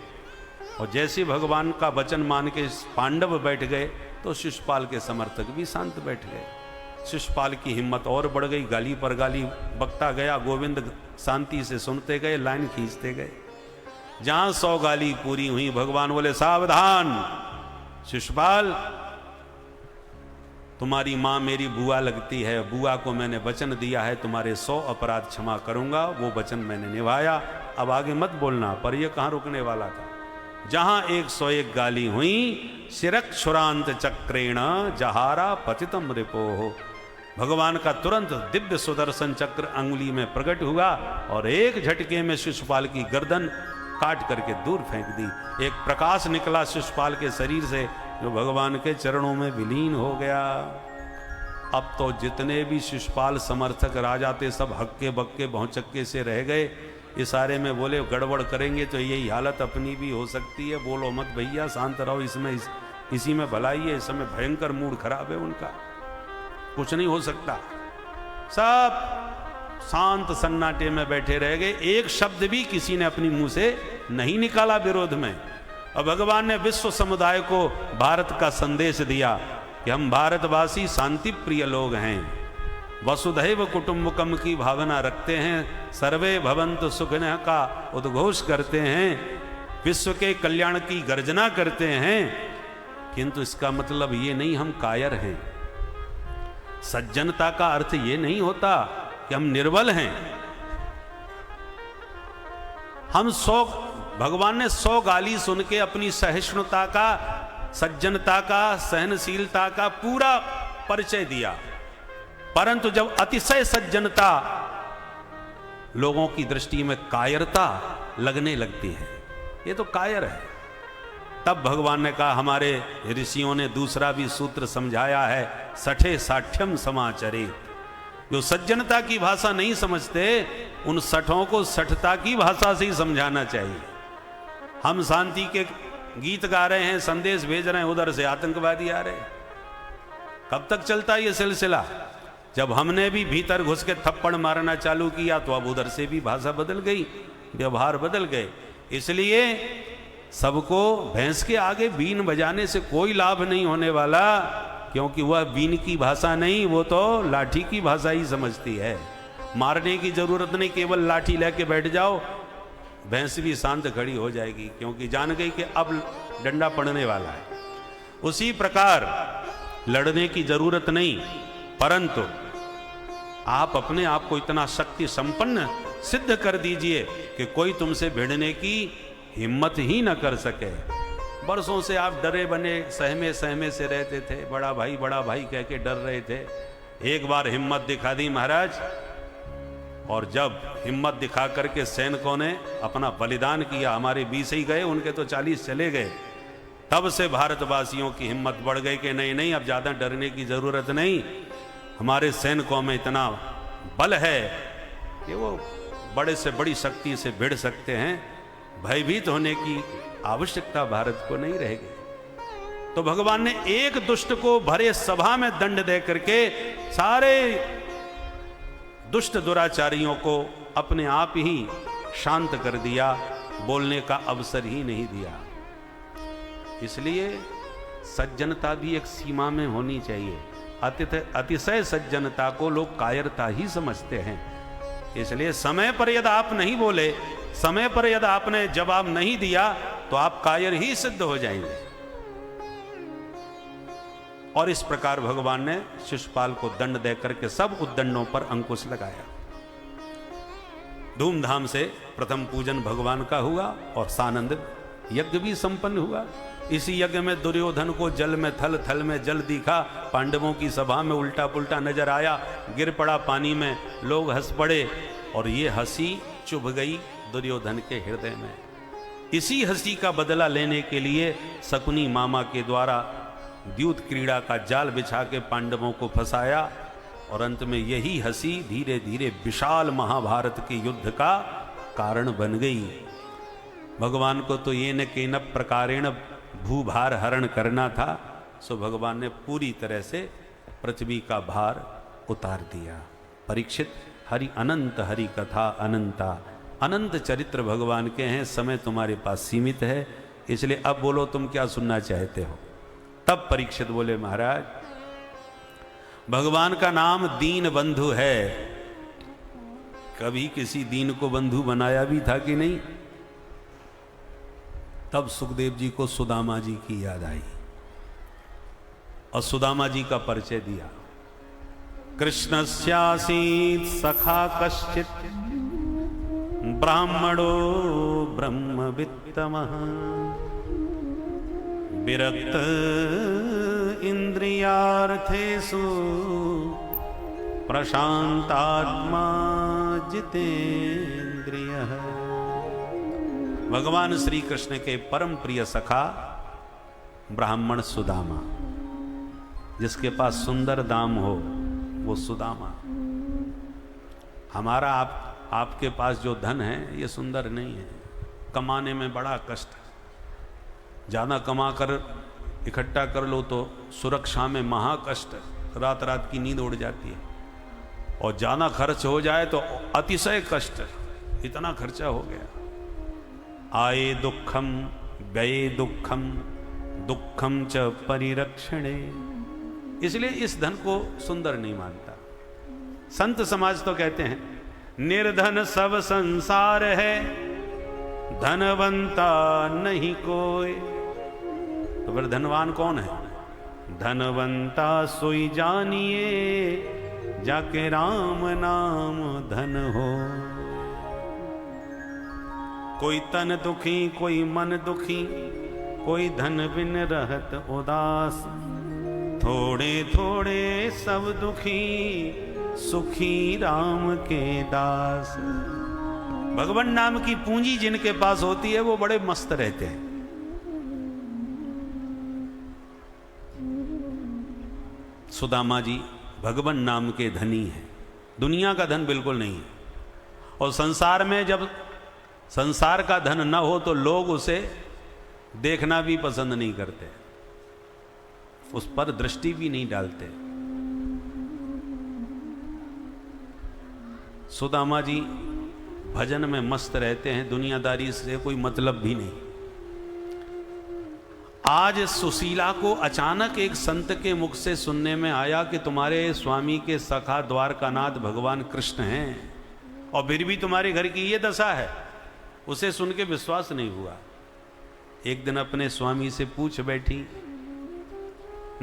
और जैसे भगवान का वचन मान के पांडव बैठ गए तो शिशुपाल के समर्थक भी शांत बैठ गए। शिशुपाल की हिम्मत और बढ़ गई, गाली पर गाली बकता गया, गोविंद शांति से सुनते गए, लाइन खींचते गए। जहां 100 गाली पूरी हुई, भगवान बोले सावधान शिशुपाल, तुम्हारी मां मेरी बुआ लगती है, बुआ को मैंने वचन दिया है तुम्हारे 100 अपराध क्षमा करूंगा, वो वचन मैंने निभाया, अब आगे मत बोलना। पर यह कहां रुकने वाला था। जहां 101 गाली हुई, शिरक्षुरांत चक्रेण जहारा पतितम रिपोह, भगवान का तुरंत दिव्य सुदर्शन चक्र अंगुली में प्रकट हुआ और एक झटके में शिशुपाल की गर्दन काट करके दूर फेंक दी। एक प्रकाश निकला शिशुपाल के शरीर से जो भगवान के चरणों में विलीन हो गया। अब तो जितने भी शिशुपाल समर्थक राजा थे सब हक्के बक्के भौचक्के से रह गए। इशारे में बोले गड़बड़ करेंगे तो यही हालत अपनी भी हो सकती है, बोलो मत भैया, शांत रहो, इसमें इसी में भलाई है। इस समय भयंकर मूड खराब है उनका, कुछ नहीं हो सकता। सब शांत सन्नाटे में बैठे रह गए, एक शब्द भी किसी ने अपनी मुंह से नहीं निकाला विरोध में। और भगवान ने विश्व समुदाय को भारत का संदेश दिया कि हम भारतवासी शांति प्रिय लोग हैं, वसुधैव कुटुंबकम की भावना रखते हैं, सर्वे भवन्तु सुखिनः का उद्घोष करते हैं, विश्व के कल्याण की गर्जना करते हैं। किंतु इसका मतलब ये नहीं हम कायर हैं। सज्जनता का अर्थ ये नहीं होता कि हम निर्बल हैं। भगवान ने 100 गाली सुन के अपनी सहिष्णुता का, सज्जनता का, सहनशीलता का पूरा परिचय दिया, परंतु जब अतिशय सज्जनता लोगों की दृष्टि में कायरता लगने लगती है, ये तो कायर है, तब भगवान ने कहा, हमारे ऋषियों ने दूसरा भी सूत्र समझाया है, सठे साठ्यम समाचरित। जो सज्जनता की भाषा नहीं समझते, उन सठों को सठता की भाषा से ही समझाना चाहिए। हम शांति के गीत गा रहे हैं, संदेश भेज रहे हैं, उधर से आतंकवादी आ रहे हैं। कब तक चलता है ये सिलसिला? जब हमने भी भीतर घुस के थप्पड़ मारना चालू किया तो अब उधर से भी भाषा बदल गई, व्यवहार बदल गए। इसलिए सबको भैंस के आगे बीन बजाने से कोई लाभ नहीं होने वाला, क्योंकि वह बीन की भाषा नहीं, वो तो लाठी की भाषा ही समझती है। मारने की जरूरत नहीं, केवल लाठी लेके बैठ जाओ, भैंस भी शांत खड़ी हो जाएगी, क्योंकि जान गई कि अब डंडा पड़ने वाला है। उसी प्रकार लड़ने की जरूरत नहीं, परंतु आप अपने आप को इतना शक्ति संपन्न सिद्ध कर दीजिए कि कोई तुमसे भिड़ने की हिम्मत ही न कर सके। बरसों से आप डरे बने सहमे सहमे से रहते थे, बड़ा भाई कह के डर रहे थे। एक बार हिम्मत दिखा दी महाराज, और जब हिम्मत दिखा करके सैनिकों ने अपना बलिदान किया, हमारे 20 ही गए, उनके तो 40 चले गए, तब से भारतवासियों की हिम्मत बढ़ गई कि नहीं अब ज़्यादा डरने की ज़रूरत नहीं, हमारे सैनिकों में इतना बल है कि वो बड़े से बड़ी शक्ति से भिड़ सकते हैं, भयभीत होने की आवश्यकता भारत को नहीं रहेगी। तो भगवान ने एक दुष्ट को भरे सभा में दंड दे करके सारे दुष्ट दुराचारियों को अपने आप ही शांत कर दिया, बोलने का अवसर ही नहीं दिया। इसलिए सज्जनता भी एक सीमा में होनी चाहिए। अतिशय सज्जनता को लोग कायरता ही समझते हैं। इसलिए समय पर यदि आप नहीं बोले, समय पर यदि आपने जवाब नहीं दिया, तो आप कायर ही सिद्ध हो जाएंगे। और इस प्रकार भगवान ने शिशुपाल को दंड देकर के सब उद्दंडों पर अंकुश लगाया। धूमधाम से प्रथम पूजन भगवान का हुआ और सानंद यज्ञ भी संपन्न हुआ। इसी यज्ञ में दुर्योधन को जल में थल, थल में जल दिखा, पांडवों की सभा में उल्टा पुल्टा नजर आया, गिर पड़ा पानी में, लोग हंस पड़े, और ये हंसी चुभ गई दुर्योधन के हृदय में। इसी हंसी का बदला लेने के लिए शकुनी मामा के द्वारा द्यूत क्रीड़ा का जाल बिछा के पांडवों को फंसाया, और अंत में यही हंसी धीरे धीरे विशाल महाभारत के युद्ध का कारण बन गई। भगवान को तो ये न के न प्रकारेण भूभार हरण करना था, सो भगवान ने पूरी तरह से पृथ्वी का भार उतार दिया। परीक्षित, हरि अनंत, हरि कथा अनंता, अनंत चरित्र भगवान के हैं, समय तुम्हारे पास सीमित है, इसलिए अब बोलो तुम क्या सुनना चाहते हो। तब परीक्षित बोले, महाराज भगवान का नाम दीन बंधु है, कभी किसी दीन को बंधु बनाया भी था कि नहीं? तब सुखदेव जी को सुदामा जी की याद आई और सुदामा जी का परिचय दिया। कृष्णस्यासीत् सखा कश्चित् ब्राह्मणो ब्रह्मवित्तमः विरक्त इंद्रियार्थेषु प्रशांतात्मा जितेन्द्रियः। भगवान श्री कृष्ण के परम प्रिय सखा ब्राह्मण सुदामा, जिसके पास सुंदर दाम हो वो सुदामा। हमारा आपके पास जो धन है ये सुंदर नहीं है, कमाने में बड़ा कष्ट है। ज़्यादा कमा कर इकट्ठा कर लो तो सुरक्षा में महाकष्ट, रात रात की नींद उड़ जाती है। और ज़्यादा खर्च हो जाए तो अतिशय कष्ट, इतना खर्चा हो गया। आए दुखम गए दुखम, दुखम च परिरक्षणे। इसलिए इस धन को सुंदर नहीं मानता। संत समाज तो कहते हैं निर्धन सब संसार है, धनवंता नहीं कोई। तो फिर धनवान कौन है? धनवंता सोई जानिए, जाके राम नाम धन हो। कोई तन दुखी कोई मन दुखी, कोई धन बिन रहत उदास। थोड़े थोड़े सब दुखी, सुखी राम के दास। भगवान नाम की पूंजी जिनके पास होती है वो बड़े मस्त रहते हैं। सुदामा जी भगवान नाम के धनी हैं, दुनिया का धन बिल्कुल नहीं है। और संसार में जब संसार का धन न हो तो लोग उसे देखना भी पसंद नहीं करते, उस पर दृष्टि भी नहीं डालते। सुदामा जी भजन में मस्त रहते हैं, दुनियादारी से कोई मतलब भी नहीं। आज सुशीला को अचानक एक संत के मुख से सुनने में आया कि तुम्हारे स्वामी के सखा द्वारकानाथ भगवान कृष्ण हैं और फिर भी तुम्हारे घर की ये दशा है। उसे सुन के विश्वास नहीं हुआ। एक दिन अपने स्वामी से पूछ बैठी,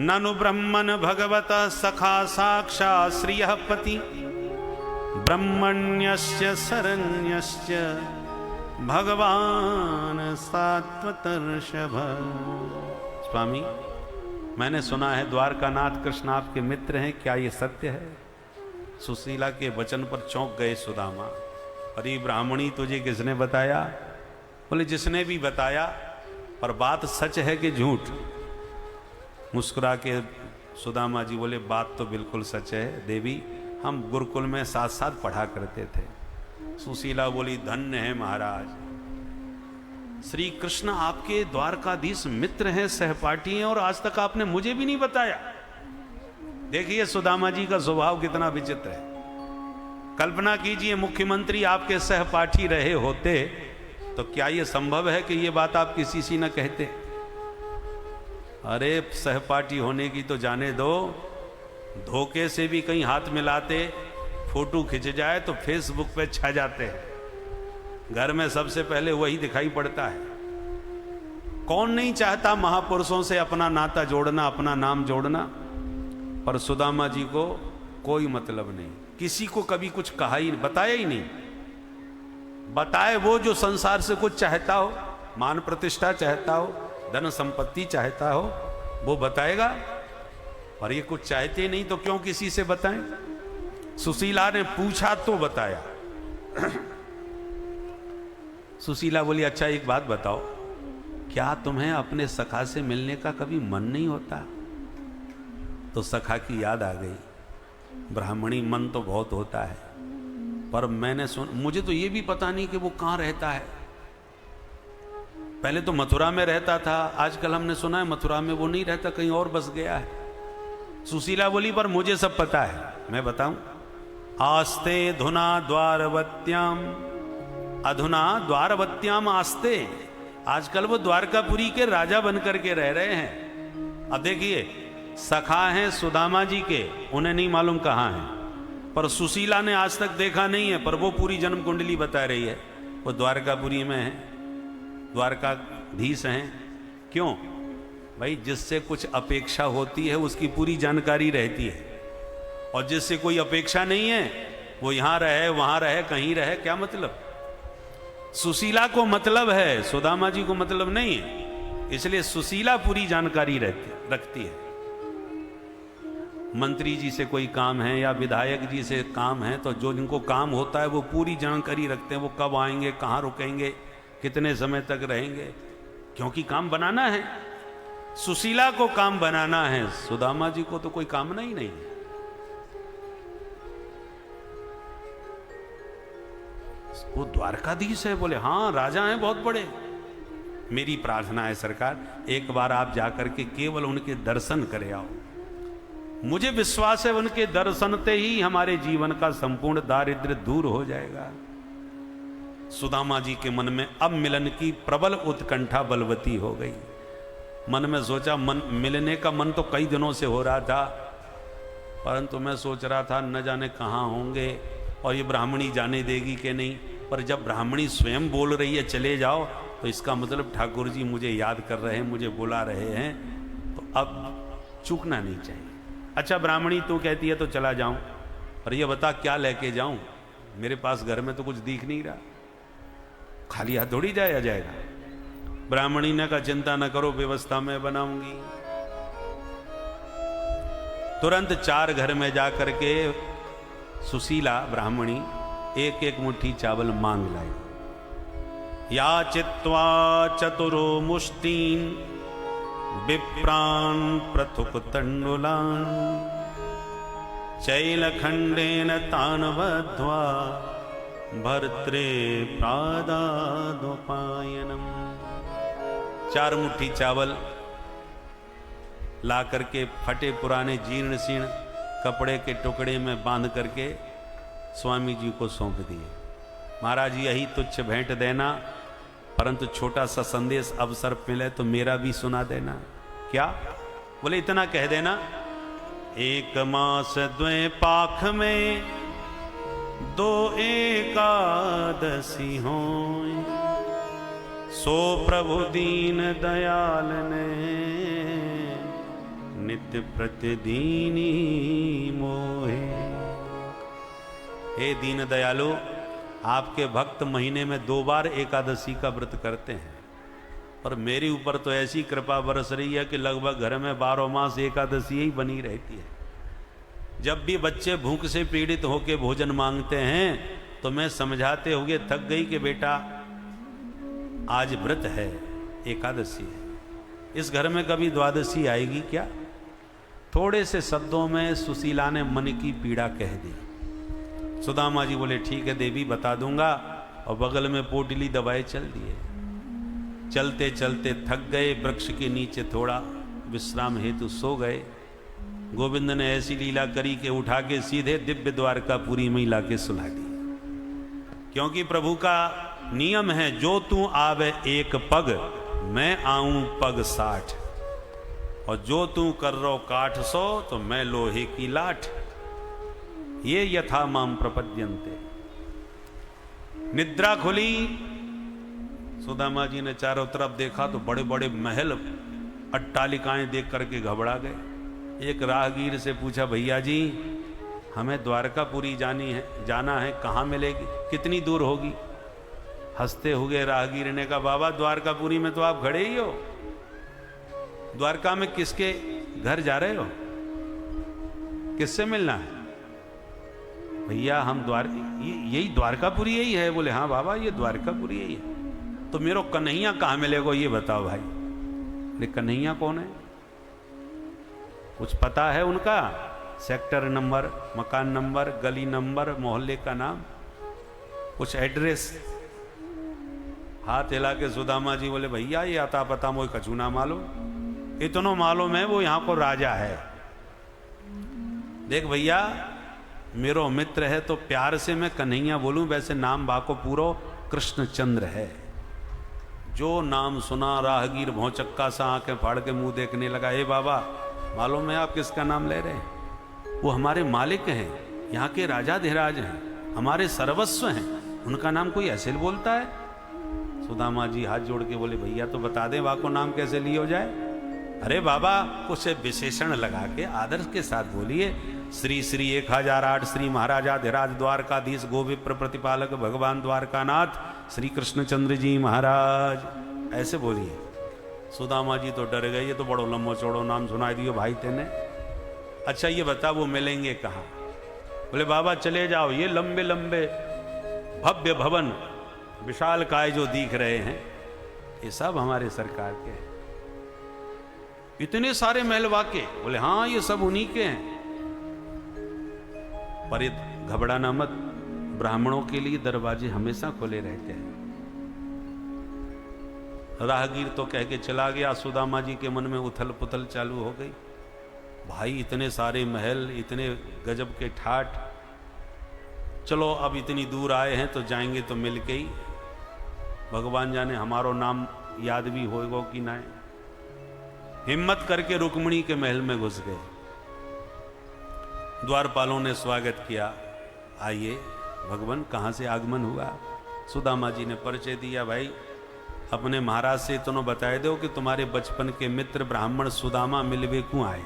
ननु ब्रह्मन भगवत सखा साक्षात् श्रियः पति, ब्रह्मण्यस्य शरण्यस्य भगवान सात्वतर्षभ। स्वामी मैंने सुना है द्वारकानाथ कृष्ण आपके मित्र हैं, क्या ये सत्य है? सुशीला के वचन पर चौंक गए सुदामा। अरे ब्राह्मणी तुझे किसने बताया? बोले जिसने भी बताया, पर बात सच है कि झूठ? मुस्कुरा के सुदामा जी बोले बात तो बिल्कुल सच है देवी, हम गुरुकुल में साथ साथ पढ़ा करते थे। सुशीला बोली धन्य है महाराज, श्री कृष्ण आपके द्वारकाधीश मित्र हैं, सहपाठी हैं, और आज तक आपने मुझे भी नहीं बताया। देखिए सुदामा जी का स्वभाव कितना विचित्र है। कल्पना कीजिए मुख्यमंत्री आपके सहपाठी रहे होते तो क्या यह संभव है कि यह बात आप किसी से न कहते? अरे सहपाठी होने की तो जाने दो, धोखे से भी कहीं हाथ मिलाते, फोटो खिंच जाए तो फेसबुक पे छा जाते हैं। घर में सबसे पहले वही दिखाई पड़ता है। कौन नहीं चाहता महापुरुषों से अपना नाता जोड़ना, अपना नाम जोड़ना? पर सुदामा जी को कोई मतलब नहीं, किसी को कभी कुछ कहा ही, बताया ही नहीं। बताए वो जो संसार से कुछ चाहता हो, मान प्रतिष्ठा चाहता हो, धन संपत्ति चाहता हो, वो बताएगा। और ये कुछ चाहते ही नहीं तो क्यों किसी से बताएं? सुशीला ने पूछा तो बताया। सुशीला बोली अच्छा एक बात बताओ, क्या तुम्हें अपने सखा से मिलने का कभी मन नहीं होता? तो सखा की याद आ गई। ब्राह्मणी मन तो बहुत होता है, पर मैंने मुझे तो ये भी पता नहीं कि वो कहाँ रहता है। पहले तो मथुरा में रहता था, आजकल हमने सुना है मथुरा में वो नहीं रहता, कहीं और बस गया है। सुशीला बोली पर मुझे सब पता है, मैं बताऊं। आस्ते धुना द्वारवत्याम, अधुना द्वारवत्याम आस्ते। आजकल वो द्वारकापुरी के राजा बनकर के रह रहे हैं। अब देखिए सखा हैं सुदामा जी के, उन्हें नहीं मालूम कहाँ हैं, पर सुशीला ने आज तक देखा नहीं है, पर वो पूरी जन्म कुंडली बता रही है वो द्वारकापुरी में है, द्वारकाधीश हैं। क्यों भाई? जिससे कुछ अपेक्षा होती है उसकी पूरी जानकारी रहती है, और जिससे कोई अपेक्षा नहीं है वो यहां रहे वहां रहे कहीं रहे, क्या मतलब? सुशीला को मतलब है, सुदामा जी को मतलब नहीं है, इसलिए सुशीला पूरी जानकारी रखती है। मंत्री जी से कोई काम है या विधायक जी से काम है तो जो जिनको काम होता है वो पूरी जानकारी रखते हैं, वो कब आएंगे, कहाँ रुकेंगे, कितने समय तक रहेंगे, क्योंकि काम बनाना है। सुशीला को काम बनाना है, सुदामा जी को तो कोई कामना ही नहीं है। वो द्वारकाधीश है, बोले हाँ राजा हैं बहुत बड़े। मेरी प्रार्थना है सरकार, एक बार आप जाकर के केवल उनके दर्शन करे आओ। मुझे विश्वास है उनके दर्शन से ही हमारे जीवन का संपूर्ण दारिद्र्य दूर हो जाएगा। सुदामा जी के मन में अब मिलन की प्रबल उत्कंठा बलवती हो गई। मन में सोचा, मन मिलने का मन तो कई दिनों से हो रहा था, परंतु मैं सोच रहा था न जाने कहाँ होंगे और ये ब्राह्मणी जाने देगी कि नहीं। पर जब ब्राह्मणी स्वयं बोल रही है चले जाओ, तो इसका मतलब ठाकुर जी मुझे याद कर रहे हैं, मुझे बुला रहे हैं, तो अब चूकना नहीं चाहिए। अच्छा ब्राह्मणी तू कहती है तो चला जाऊं, और ये बता क्या लेके जाऊं, मेरे पास घर में तो कुछ दिख नहीं रहा, खाली हाथ थोड़ी जाया जाएगा। ब्राह्मणी ने कहा चिंता न करो, व्यवस्था मैं बनाऊंगी। तुरंत 4 घर में जाकर के सुशीला ब्राह्मणी एक एक मुट्ठी चावल मांग लाई। या चित्वा चतुरो मुष्टीन विप्रान पृथुक तंडुलान चैलखंडेन तान बद्ध्वा भर्त्रे प्रादादुपायनम। 4 मुट्ठी चावल ला करके फटे पुराने जीर्ण शीर्ण कपड़े के टुकड़े में बांध करके स्वामी जी को सौंप दिए। महाराज यही तुच्छ भेंट देना, परंतु छोटा सा संदेश अवसर मिले तो मेरा भी सुना देना। क्या? बोले इतना कह देना, 1 मास 2 पाख में 2 एकादशी होय, सो प्रभु दीन दयाल ने नित्य प्रतिदीनी मोहे। हे दीन दयालु, आपके भक्त महीने में 2 बार एकादशी का व्रत करते हैं, और मेरे ऊपर तो ऐसी कृपा बरस रही है कि लगभग घर में 12 मास एकादशी ही बनी रहती है। जब भी बच्चे भूख से पीड़ित होकर भोजन मांगते हैं तो मैं समझाते हुए थक गई कि बेटा आज व्रत है, एकादशी है। इस घर में कभी द्वादशी आएगी क्या? थोड़े से शब्दों में सुशीला ने मन की पीड़ा कह दी। सुदामा जी बोले ठीक है देवी बता दूंगा, और बगल में पोटली दबाए चल दिए। चलते चलते थक गए, वृक्ष के नीचे थोड़ा विश्राम हेतु सो गए। गोविंद ने ऐसी लीला करी कि उठा के सीधे दिव्य द्वारकापुरी में ला के सुला दी। क्योंकि प्रभु का नियम है, जो तू आवे 1 पग मैं आऊं पग 60, और जो तू कर रो काठ 100 तो मैं लोहे की लाठ। ये यथा माम प्रपद्यन्ते। निद्रा खुली, सुदामा जी ने चारों तरफ देखा तो बड़े बड़े महल अट्टालिकाएं देख करके घबरा गए। एक राहगीर से पूछा, भैया जी हमें द्वारकापुरी जाना है, कहाँ मिलेगी, कितनी दूर होगी? हंसते हुए राहगीर ने कहा, बाबा द्वारकापुरी में तो आप खड़े ही हो, द्वारका में किसके घर जा रहे हो, किससे मिलना है? भैया हम यही द्वारकापुरी यही है। बोले हाँ बाबा ये द्वारकापुरी यही है। तो मेरे कन्हैया कहाँ मिलेगा ये बताओ भाई। बोले कन्हैया कौन है, कुछ पता है उनका? सेक्टर नंबर, मकान नंबर, गली नंबर, मोहल्ले का नाम, कुछ एड्रेस? हाथ हिला के सुदामा जी बोले भैया ये आता पता मोई कछु ना मालूम, इतनो मालूम है वो यहाँ को राजा है। देख भैया मेरो मित्र है तो प्यार से मैं कन्हैया बोलूं, वैसे नाम बाको पूरो कृष्णचंद्र है। जो नाम सुना राहगीर भौचक्का सा आंखें फाड़ के मुंह देखने लगा। हे बाबा मालूम है आप किसका नाम ले रहे हैं? वो हमारे मालिक हैं, यहाँ के राजाधिराज हैं, हमारे सर्वस्व हैं, उनका नाम कोई ऐसे बोलता है? सुदामा जी हाथ जोड़ के बोले भैया तो बता दें बाको नाम कैसे लियो जाए। अरे बाबा कुछ विशेषण लगा के आदर्श के साथ बोलिए। श्री श्री 1008 श्री महाराजाधिराज द्वारकाधीश गोविप्र प्रतिपालक भगवान द्वारकानाथ श्री कृष्णचंद्र जी महाराज, ऐसे बोलिए। सुदामा जी तो डर गए, ये तो बड़ो लंबो चौड़ो नाम सुना दियो भाई तेने। अच्छा ये बता वो मिलेंगे कहाँ? बोले बाबा चले जाओ, ये लंबे लंबे भव्य भवन विशाल काय जो दिख रहे हैं ये सब हमारे सरकार के हैं। इतने सारे महल वाके? बोले हाँ ये सब उन्हीं के हैं। पर ये घबराना मत, ब्राह्मणों के लिए दरवाजे हमेशा खुले रहते हैं। राहगीर तो कह के चला गया। सुदामा जी के मन में उथल पुथल चालू हो गई। भाई इतने सारे महल, इतने गजब के ठाट, चलो अब इतनी दूर आए हैं तो जाएंगे तो मिल के ही, भगवान जाने हमारो नाम याद भी होगा कि ना। हिम्मत करके रुक्मिणी के महल में घुस गए। द्वारपालों ने स्वागत किया, आइए भगवान कहाँ से आगमन हुआ। सुदामा जी ने परिचय दिया, भाई अपने महाराज से इतना बताए दो कि तुम्हारे बचपन के मित्र ब्राह्मण सुदामा मिलवे क्यों आए।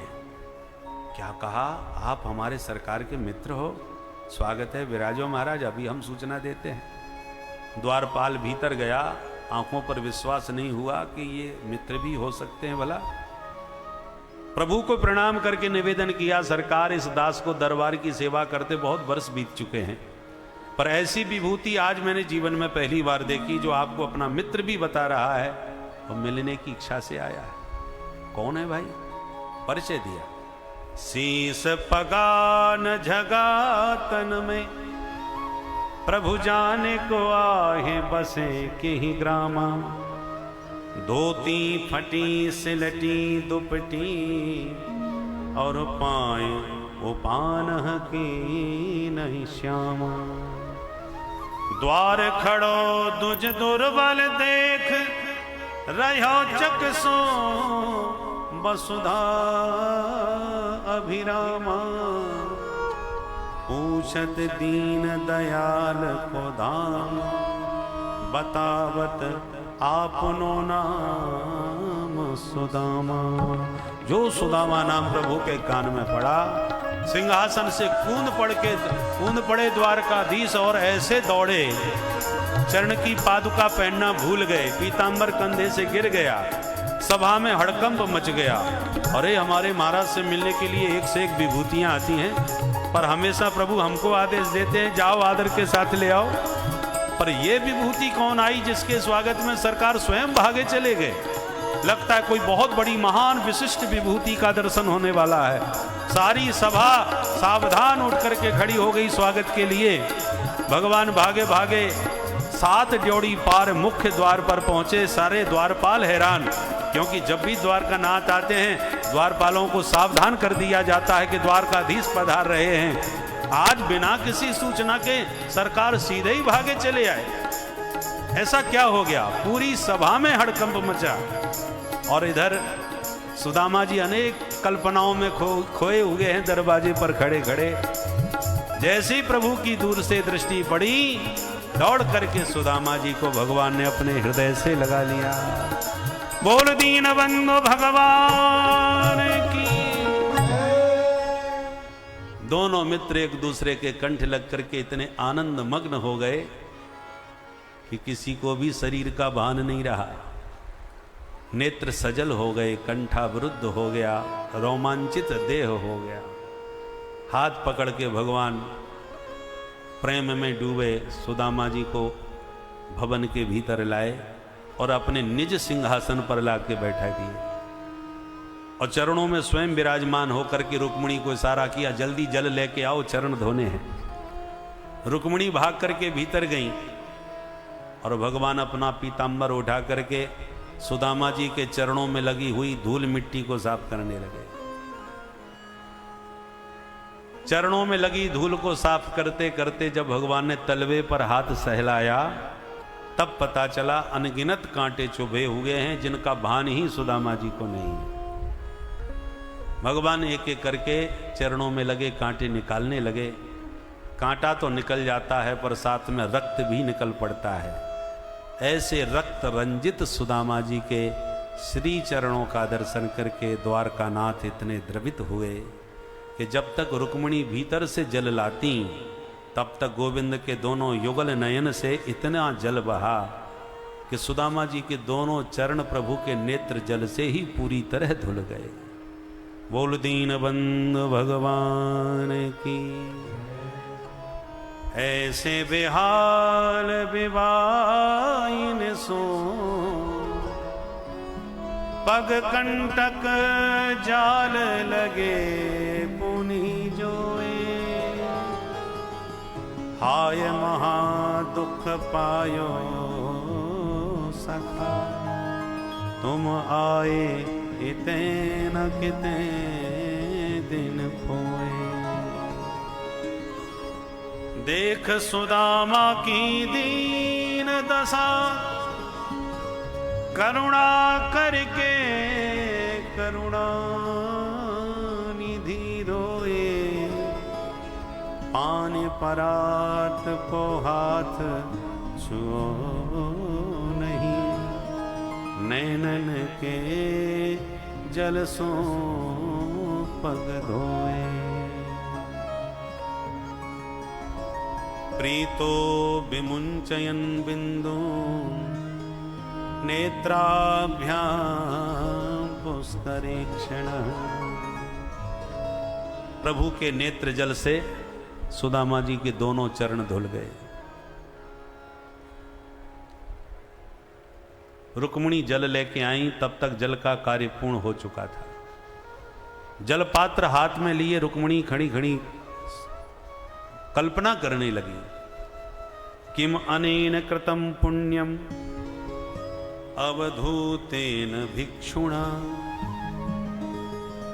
क्या कहा, आप हमारे सरकार के मित्र हो, स्वागत है, विराजो महाराज, अभी हम सूचना देते हैं। द्वारपाल भीतर गया, आंखों पर विश्वास नहीं हुआ कि ये मित्र भी हो सकते हैं भला। प्रभु को प्रणाम करके निवेदन किया, सरकार इस दास को दरबार की सेवा करते बहुत वर्ष बीत चुके हैं, पर ऐसी विभूति आज मैंने जीवन में पहली बार देखी, जो आपको अपना मित्र भी बता रहा है और मिलने की इच्छा से आया है। कौन है भाई? परिचय दिया। शीस पगान झगा तन में, प्रभु जाने को आहे बसे के ही ग्रामा। धोती फटी सिलटी दुपटी, और पाए उपान की नहीं श्यामा। द्वार खड़ो दुज दुर्बल देख, रहो चकसो वसुधा अभिरामा। पूछत दीन दयाल को दाम, बतावत आपनो नाम सुदामा। जो सुदामा नाम प्रभु के कान में पड़ा, सिंहासन से कूद पड़े द्वारकाधीश और ऐसे दौड़े, चरण की पादुका पहनना भूल गए, पीतांबर कंधे से गिर गया, सभा में हड़कंप मच गया। अरे हमारे महाराज से मिलने के लिए एक से एक विभूतियां आती हैं, पर हमेशा प्रभु हमको आदेश देते हैं, जाओ आदर के साथ ले आओ। पर यह विभूति कौन आई जिसके स्वागत में सरकार स्वयं भागे चले गए? लगता है कोई बहुत बड़ी महान विशिष्ट विभूति का दर्शन होने वाला है। सारी सभा सावधान उठ करके खड़ी हो गई स्वागत के लिए। भगवान भागे भागे 7 ड्योढ़ी पार मुख्य द्वार पर पहुंचे। सारे द्वारपाल हैरान, क्योंकि जब भी द्वारकानाथ आते हैं द्वारपालों को सावधान कर दिया जाता है कि द्वारकाधीश पधार रहे हैं। आज बिना किसी सूचना के सरकार सीधे ही भागे चले आए। ऐसा क्या हो गया? पूरी सभा में हड़कंप मचा। और इधर सुदामा जी अनेक कल्पनाओं में खोए हुए हैं, दरवाजे पर खड़े खड़े। जैसे ही प्रभु की दूर से दृष्टि पड़ी, दौड़ करके सुदामा जी को भगवान ने अपने हृदय से लगा लिया। बोल दीन बंधु भगवान की। दोनों मित्र एक दूसरे के कंठ लग करके इतने आनंद मग्न हो गए कि किसी को भी शरीर का भान नहीं रहा। नेत्र सजल हो गए, कंठावरुद्ध हो गया, रोमांचित देह हो गया। हाथ पकड़ के भगवान प्रेम में डूबे सुदामा जी को भवन के भीतर लाए और अपने निज सिंहासन पर लाके बैठा दिए और चरणों में स्वयं विराजमान होकर के रुक्मिणी को इशारा किया, जल्दी जल लेके आओ, चरण धोने हैं। रुक्मिणी भाग करके भीतर गई और भगवान अपना पीतांबर उठा करके सुदामा जी के चरणों में लगी हुई धूल मिट्टी को साफ करने लगे। चरणों में लगी धूल को साफ करते करते जब भगवान ने तलवे पर हाथ सहलाया, तब पता चला अनगिनत कांटे चुभे हुए हैं जिनका भान ही सुदामा जी को नहीं है। भगवान एक एक करके चरणों में लगे कांटे निकालने लगे। कांटा तो निकल जाता है पर साथ में रक्त भी निकल पड़ता है। ऐसे रक्त रंजित सुदामा जी के श्री चरणों का दर्शन करके द्वारकानाथ इतने द्रवित हुए कि जब तक रुक्मिणी भीतर से जल लाती तब तक गोविंद के दोनों युगल नयन से इतना जल बहा कि सुदामा जी के दोनों चरण प्रभु के नेत्र जल से ही पूरी तरह धुल गए। बोल दीन बंधु भगवान की। ऐसे बेहाल विवाइन सो पग कंटक जाल लगे पुनि जोए। हाय महा दुख पायो सखा तुम आए इते न किते दिन खोए। देख सुदामा की दीन दशा, करुणा करके करुणा निधि रोए। पान परात को हाथ छुओ नहीं, नैनन के जल सो पग धोए। प्रीतो विमुंचयन बिंदु नेत्राभ्याम पुष्करेक्षण। प्रभु के नेत्र जल से सुदामा जी के दोनों चरण धुल गए। रुक्मिणी जल लेके आई, तब तक जल का कार्य पूर्ण हो चुका था। जल पात्र हाथ में लिए रुक्मिणी खड़ी खड़ी कल्पना करने लगी। किम अनेन कृतम पुण्यम अवधूतेन भिक्षुणा।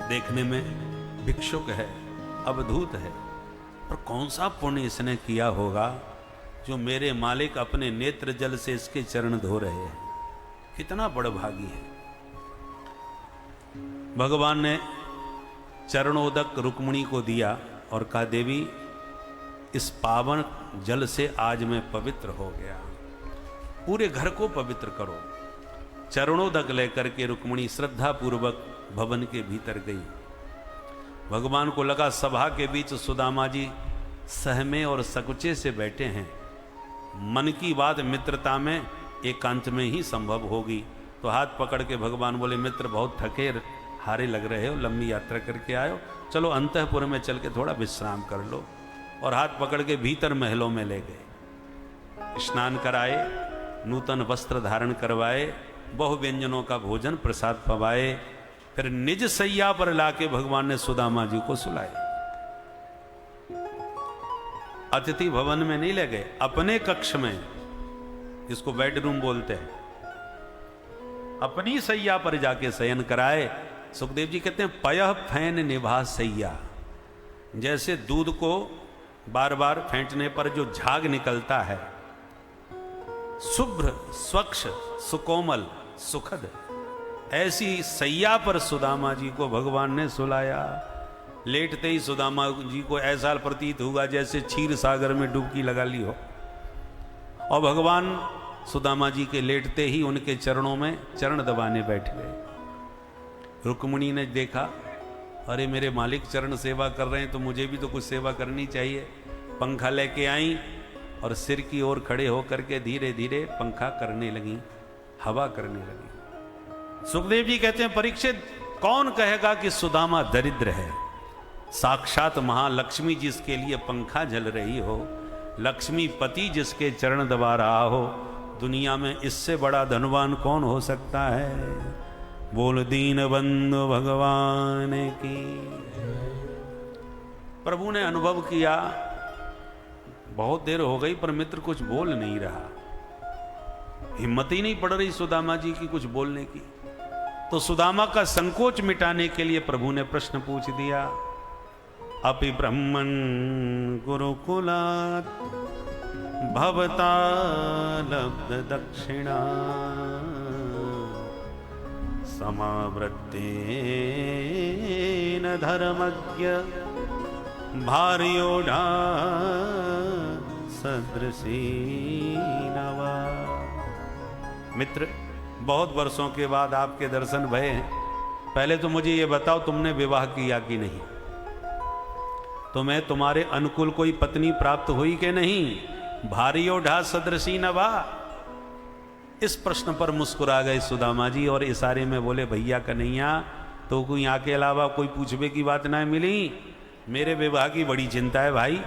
देखने में भिक्षुक है, अवधूत है, पर कौन सा पुण्य इसने किया होगा जो मेरे मालिक अपने नेत्र जल से इसके चरण धो रहे हैं। कितना बड़भागी है। भगवान ने चरणोदक रुक्मिणी को दिया और कहा, देवी इस पावन जल से आज मैं पवित्र हो गया, पूरे घर को पवित्र करो। चरणोदक लेकर के रुक्मिणी श्रद्धा पूर्वक भवन के भीतर गई। भगवान को लगा सभा के बीच सुदामा जी सहमे और सकुचे से बैठे हैं, मन की बात मित्रता में एकांत में ही संभव होगी। तो हाथ पकड़ के भगवान बोले, मित्र बहुत थके हारे लग रहे हो, लंबी यात्रा करके आए हो, चलो अंतःपुर में चल के थोड़ा विश्राम कर लो। और हाथ पकड़ के भीतर महलों में ले गए, स्नान कराए, नूतन वस्त्र धारण करवाए, बहु व्यंजनों का भोजन प्रसाद पवाए। फिर निज सैया पर लाके भगवान ने सुदामा जी को सुलाए। अतिथि भवन में नहीं ले गए, अपने कक्ष में, इसको बेडरूम बोलते हैं, अपनी सैया पर जाके शयन कराए। सुखदेव जी कहते हैं, पयः फैन निभा सैया। जैसे दूध को बार बार फेंटने पर जो झाग निकलता है, शुभ्र स्वच्छ सुकोमल सुखद, ऐसी सैया पर सुदामा जी को भगवान ने सुलाया। लेटते ही सुदामा जी को ऐसा प्रतीत हुआ जैसे क्षीर सागर में डुबकी लगा ली हो। और भगवान सुदामा जी के लेटते ही उनके चरणों में चरण दबाने बैठ गए। रुक्मिणी ने देखा, अरे मेरे मालिक चरण सेवा कर रहे हैं तो मुझे भी तो कुछ सेवा करनी चाहिए। पंखा लेके आई और सिर की ओर खड़े होकर के धीरे धीरे पंखा करने लगी, हवा करने लगी। सुखदेव जी कहते हैं, परीक्षित कौन कहेगा कि सुदामा दरिद्र है? साक्षात महालक्ष्मी जिसके लिए पंखा झल रही हो, लक्ष्मी पति जिसके चरण दबा रहा हो, दुनिया में इससे बड़ा धनवान कौन हो सकता है? बोल दीन बंधु भगवान की। प्रभु ने अनुभव किया, बहुत देर हो गई पर मित्र कुछ बोल नहीं रहा, हिम्मत ही नहीं पड़ रही सुदामा जी की कुछ बोलने की। तो सुदामा का संकोच मिटाने के लिए प्रभु ने प्रश्न पूछ दिया, अपि ब्रह्मन् गुरुकुलात् भवता लब्ध दक्षिणा समावृत्तेन धर्मज्ञ भार्योढ़ा सदृशी नवा। मित्र, बहुत वर्षों के बाद आपके दर्शन भये हैं। पहले तो मुझे ये बताओ, तुमने विवाह किया कि नहीं? तुम्हें तुम्हारे अनुकूल कोई पत्नी प्राप्त हुई कि नहीं? भार्योढ़ा सदृशी नवा। इस प्रश्न पर मुस्कुरा गए सुदामा जी और इशारे में बोले, भैया कन्हैया, तो कोई यहाँ के अलावा कोई पूछने की बात ना मिली? मेरे विवाह की बड़ी चिंता है भाई।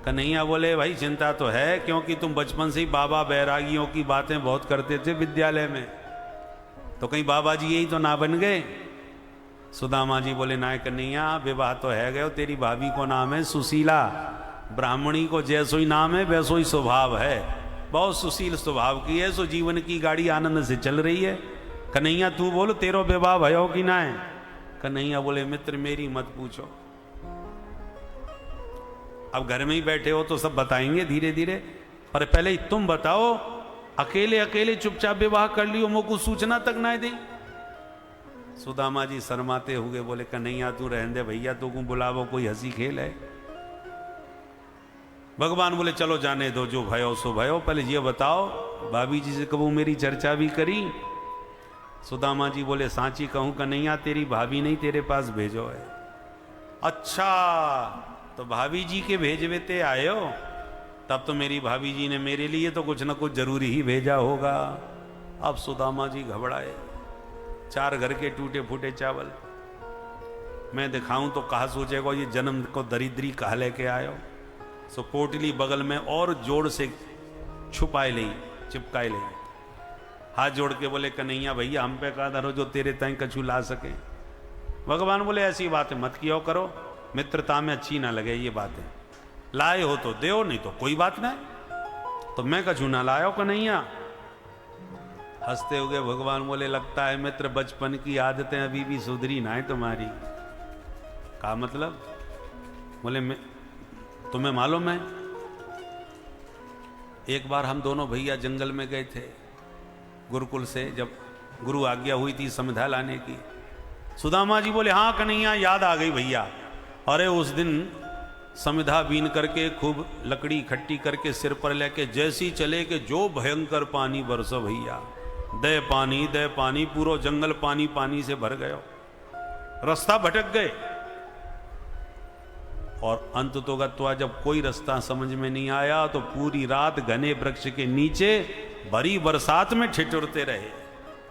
कन्हैया बोले, भाई चिंता तो है, क्योंकि तुम बचपन से ही बाबा बैरागियों की बातें बहुत करते थे विद्यालय में, तो कहीं बाबा जी यही तो ना बन गए? सुदामा जी बोले, ना कन्हैया, विवाह तो है गए, तेरी भाभी को नाम है सुशीला, ब्राह्मणी को जैसो ही नाम है वैसो ही स्वभाव है, बहुत सुशील स्वभाव की है, सो जीवन की गाड़ी आनंद से चल रही है। कन्हैया तू बोल, तेरो विवाह भयो कि ना है? कन्हैया बोले मित्र मेरी मत पूछो, अब घर में ही बैठे हो तो सब बताएंगे धीरे धीरे, पर पहले ही तुम बताओ, अकेले अकेले चुपचाप विवाह कर लियो, मोको सूचना तक ना दी। सुदामा जी शर्माते हुए बोले कन्हैया तू रहने दे भैया, तू को बुलावो, कोई हंसी खेल है। भगवान बोले चलो जाने दो, जो भयो सो भयो, पहले ये बताओ भाभी जी से कबू मेरी चर्चा भी करी। सुदामा जी बोले सांची कहूं कन्हैया, तेरी भाभी नहीं तेरे पास भेजो है। अच्छा तो भाभी जी के भेजवे ते आए हो, तब तो मेरी भाभी जी ने मेरे लिए तो कुछ ना कुछ जरूरी ही भेजा होगा। अब सुदामा जी घबराए, 4 घर के टूटे फूटे चावल मैं दिखाऊं तो कहा सोचेगा ये जन्म को दरिद्री कहा लेके आयो। सो पोटली बगल में और जोड़ से छुपाए ले, चिपकाए ले, हाथ जोड़ के बोले कन्हैया भैया हम पे का धरो जो तेरे तय कछु ला सके। भगवान बोले ऐसी बातें मत किया करो, मित्रता में अच्छी ना लगे ये बातें, लाए हो तो दो, नहीं तो कोई बात नहीं, तो मैं कछु ना लायो कन्हैया। हंसते हुए भगवान बोले लगता है मित्र बचपन की आदतें अभी भी सुधरी ना है तुम्हारी। का मतलब? बोले तुम्हें मालूम है एक बार हम दोनों भैया जंगल में गए थे गुरुकुल से, जब गुरु आज्ञा हुई थी समिधा लाने की। सुदामा जी बोले हाँ कन्हैया याद आ गई भैया, अरे उस दिन समिधा बीन करके खूब लकड़ी इकट्ठी करके सिर पर लेके जैसी चले कि जो भयंकर पानी बरसो भैया, दे पानी, पूरा जंगल पानी पानी से भर गयो, रास्ता भटक गए। और अंत तो गत्वा जब कोई रास्ता समझ में नहीं आया तो पूरी रात घने वृक्ष के नीचे भरी बरसात में ठिठुरते रहे,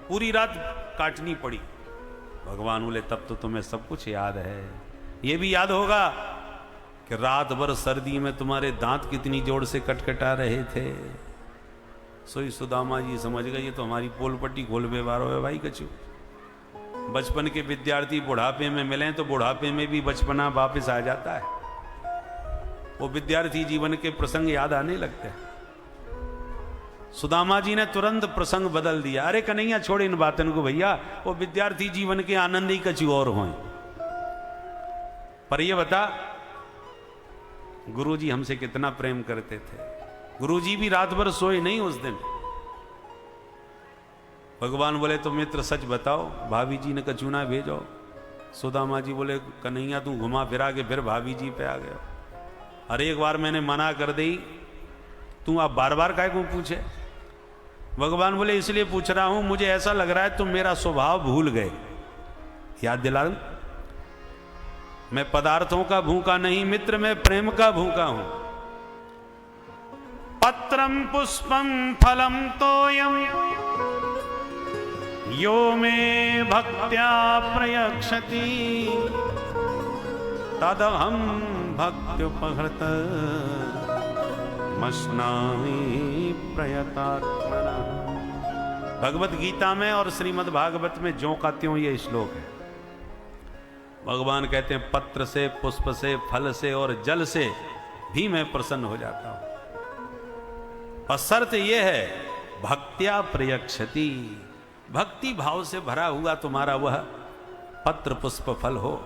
पूरी रात काटनी पड़ी। भगवान बोले तब तो तुम्हें सब कुछ याद है, ये भी याद होगा कि रात भर सर्दी में तुम्हारे दांत कितनी जोर से कटकटा रहे थे। सोई सुदामा जी समझ गए ये तो हमारी पोल पट्टी खोलवे वारो है भाई कछु। बचपन के विद्यार्थी बुढ़ापे में मिले तो बुढ़ापे में भी बचपना वापस आ जाता है, वो विद्यार्थी जीवन के प्रसंग याद आने लगते हैं। सुदामा जी ने तुरंत प्रसंग बदल दिया, अरे कन्हैया छोड़ इन बातों को भैया, वो विद्यार्थी जीवन के आनंद ही कछु और हों। पर ये बता गुरुजी हमसे कितना प्रेम करते थे, गुरुजी भी रात भर सोए नहीं उस दिन। भगवान बोले तो मित्र सच बताओ भाभी जी ने कछु ना भेजो। सुदामा जी बोले कन्हैया तू घुमा फिरा के फिर भाभी जी पे आ गया, अरे एक बार मैंने मना कर दी, तू आप बार बार काहे को पूछे। भगवान बोले इसलिए पूछ रहा हूं, मुझे ऐसा लग रहा है तुम मेरा स्वभाव भूल गए। याद दिला दूं, मैं पदार्थों का भूखा नहीं मित्र, मैं प्रेम का भूखा हूं। पत्रम पुष्पम फलम तोयम यो में भक्त्या प्रयक्षति तदहम भक्त्युपहृत मश्नामि प्रयतात्मना। भगवत गीता में और श्रीमद् भागवत में ज्यों का त्यों ये श्लोक है। भगवान कहते हैं पत्र से, पुष्प से, फल से और जल से भी मैं प्रसन्न हो जाता हूं, और शर्त यह है भक्त्या प्रयक्षति, भक्ति भाव से भरा हुआ तुम्हारा वह पत्र पुष्प फल हो,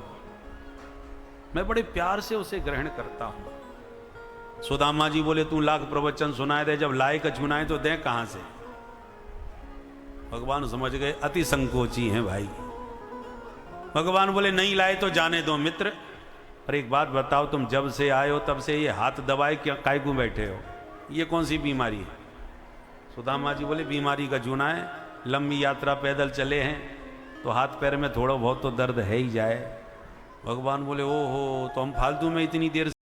मैं बड़े प्यार से उसे ग्रहण करता हूं। सुदामा जी बोले तू लाख प्रवचन सुनाए दे, जब लाए कछु नाए तो दे कहां से। भगवान समझ गए अति संकोची हैं भाई। भगवान बोले नहीं लाए तो जाने दो मित्र, पर एक बात बताओ तुम जब से आए हो तब से ये हाथ दबाए क्या काय को बैठे हो, ये कौन सी बीमारी है। सुदामा जी बोले बीमारी का जूना है, लंबी यात्रा पैदल चले हैं तो हाथ पैर में थोड़ा बहुत तो दर्द है ही जाए। भगवान बोले ओहो तो हम फालतू में इतनी देर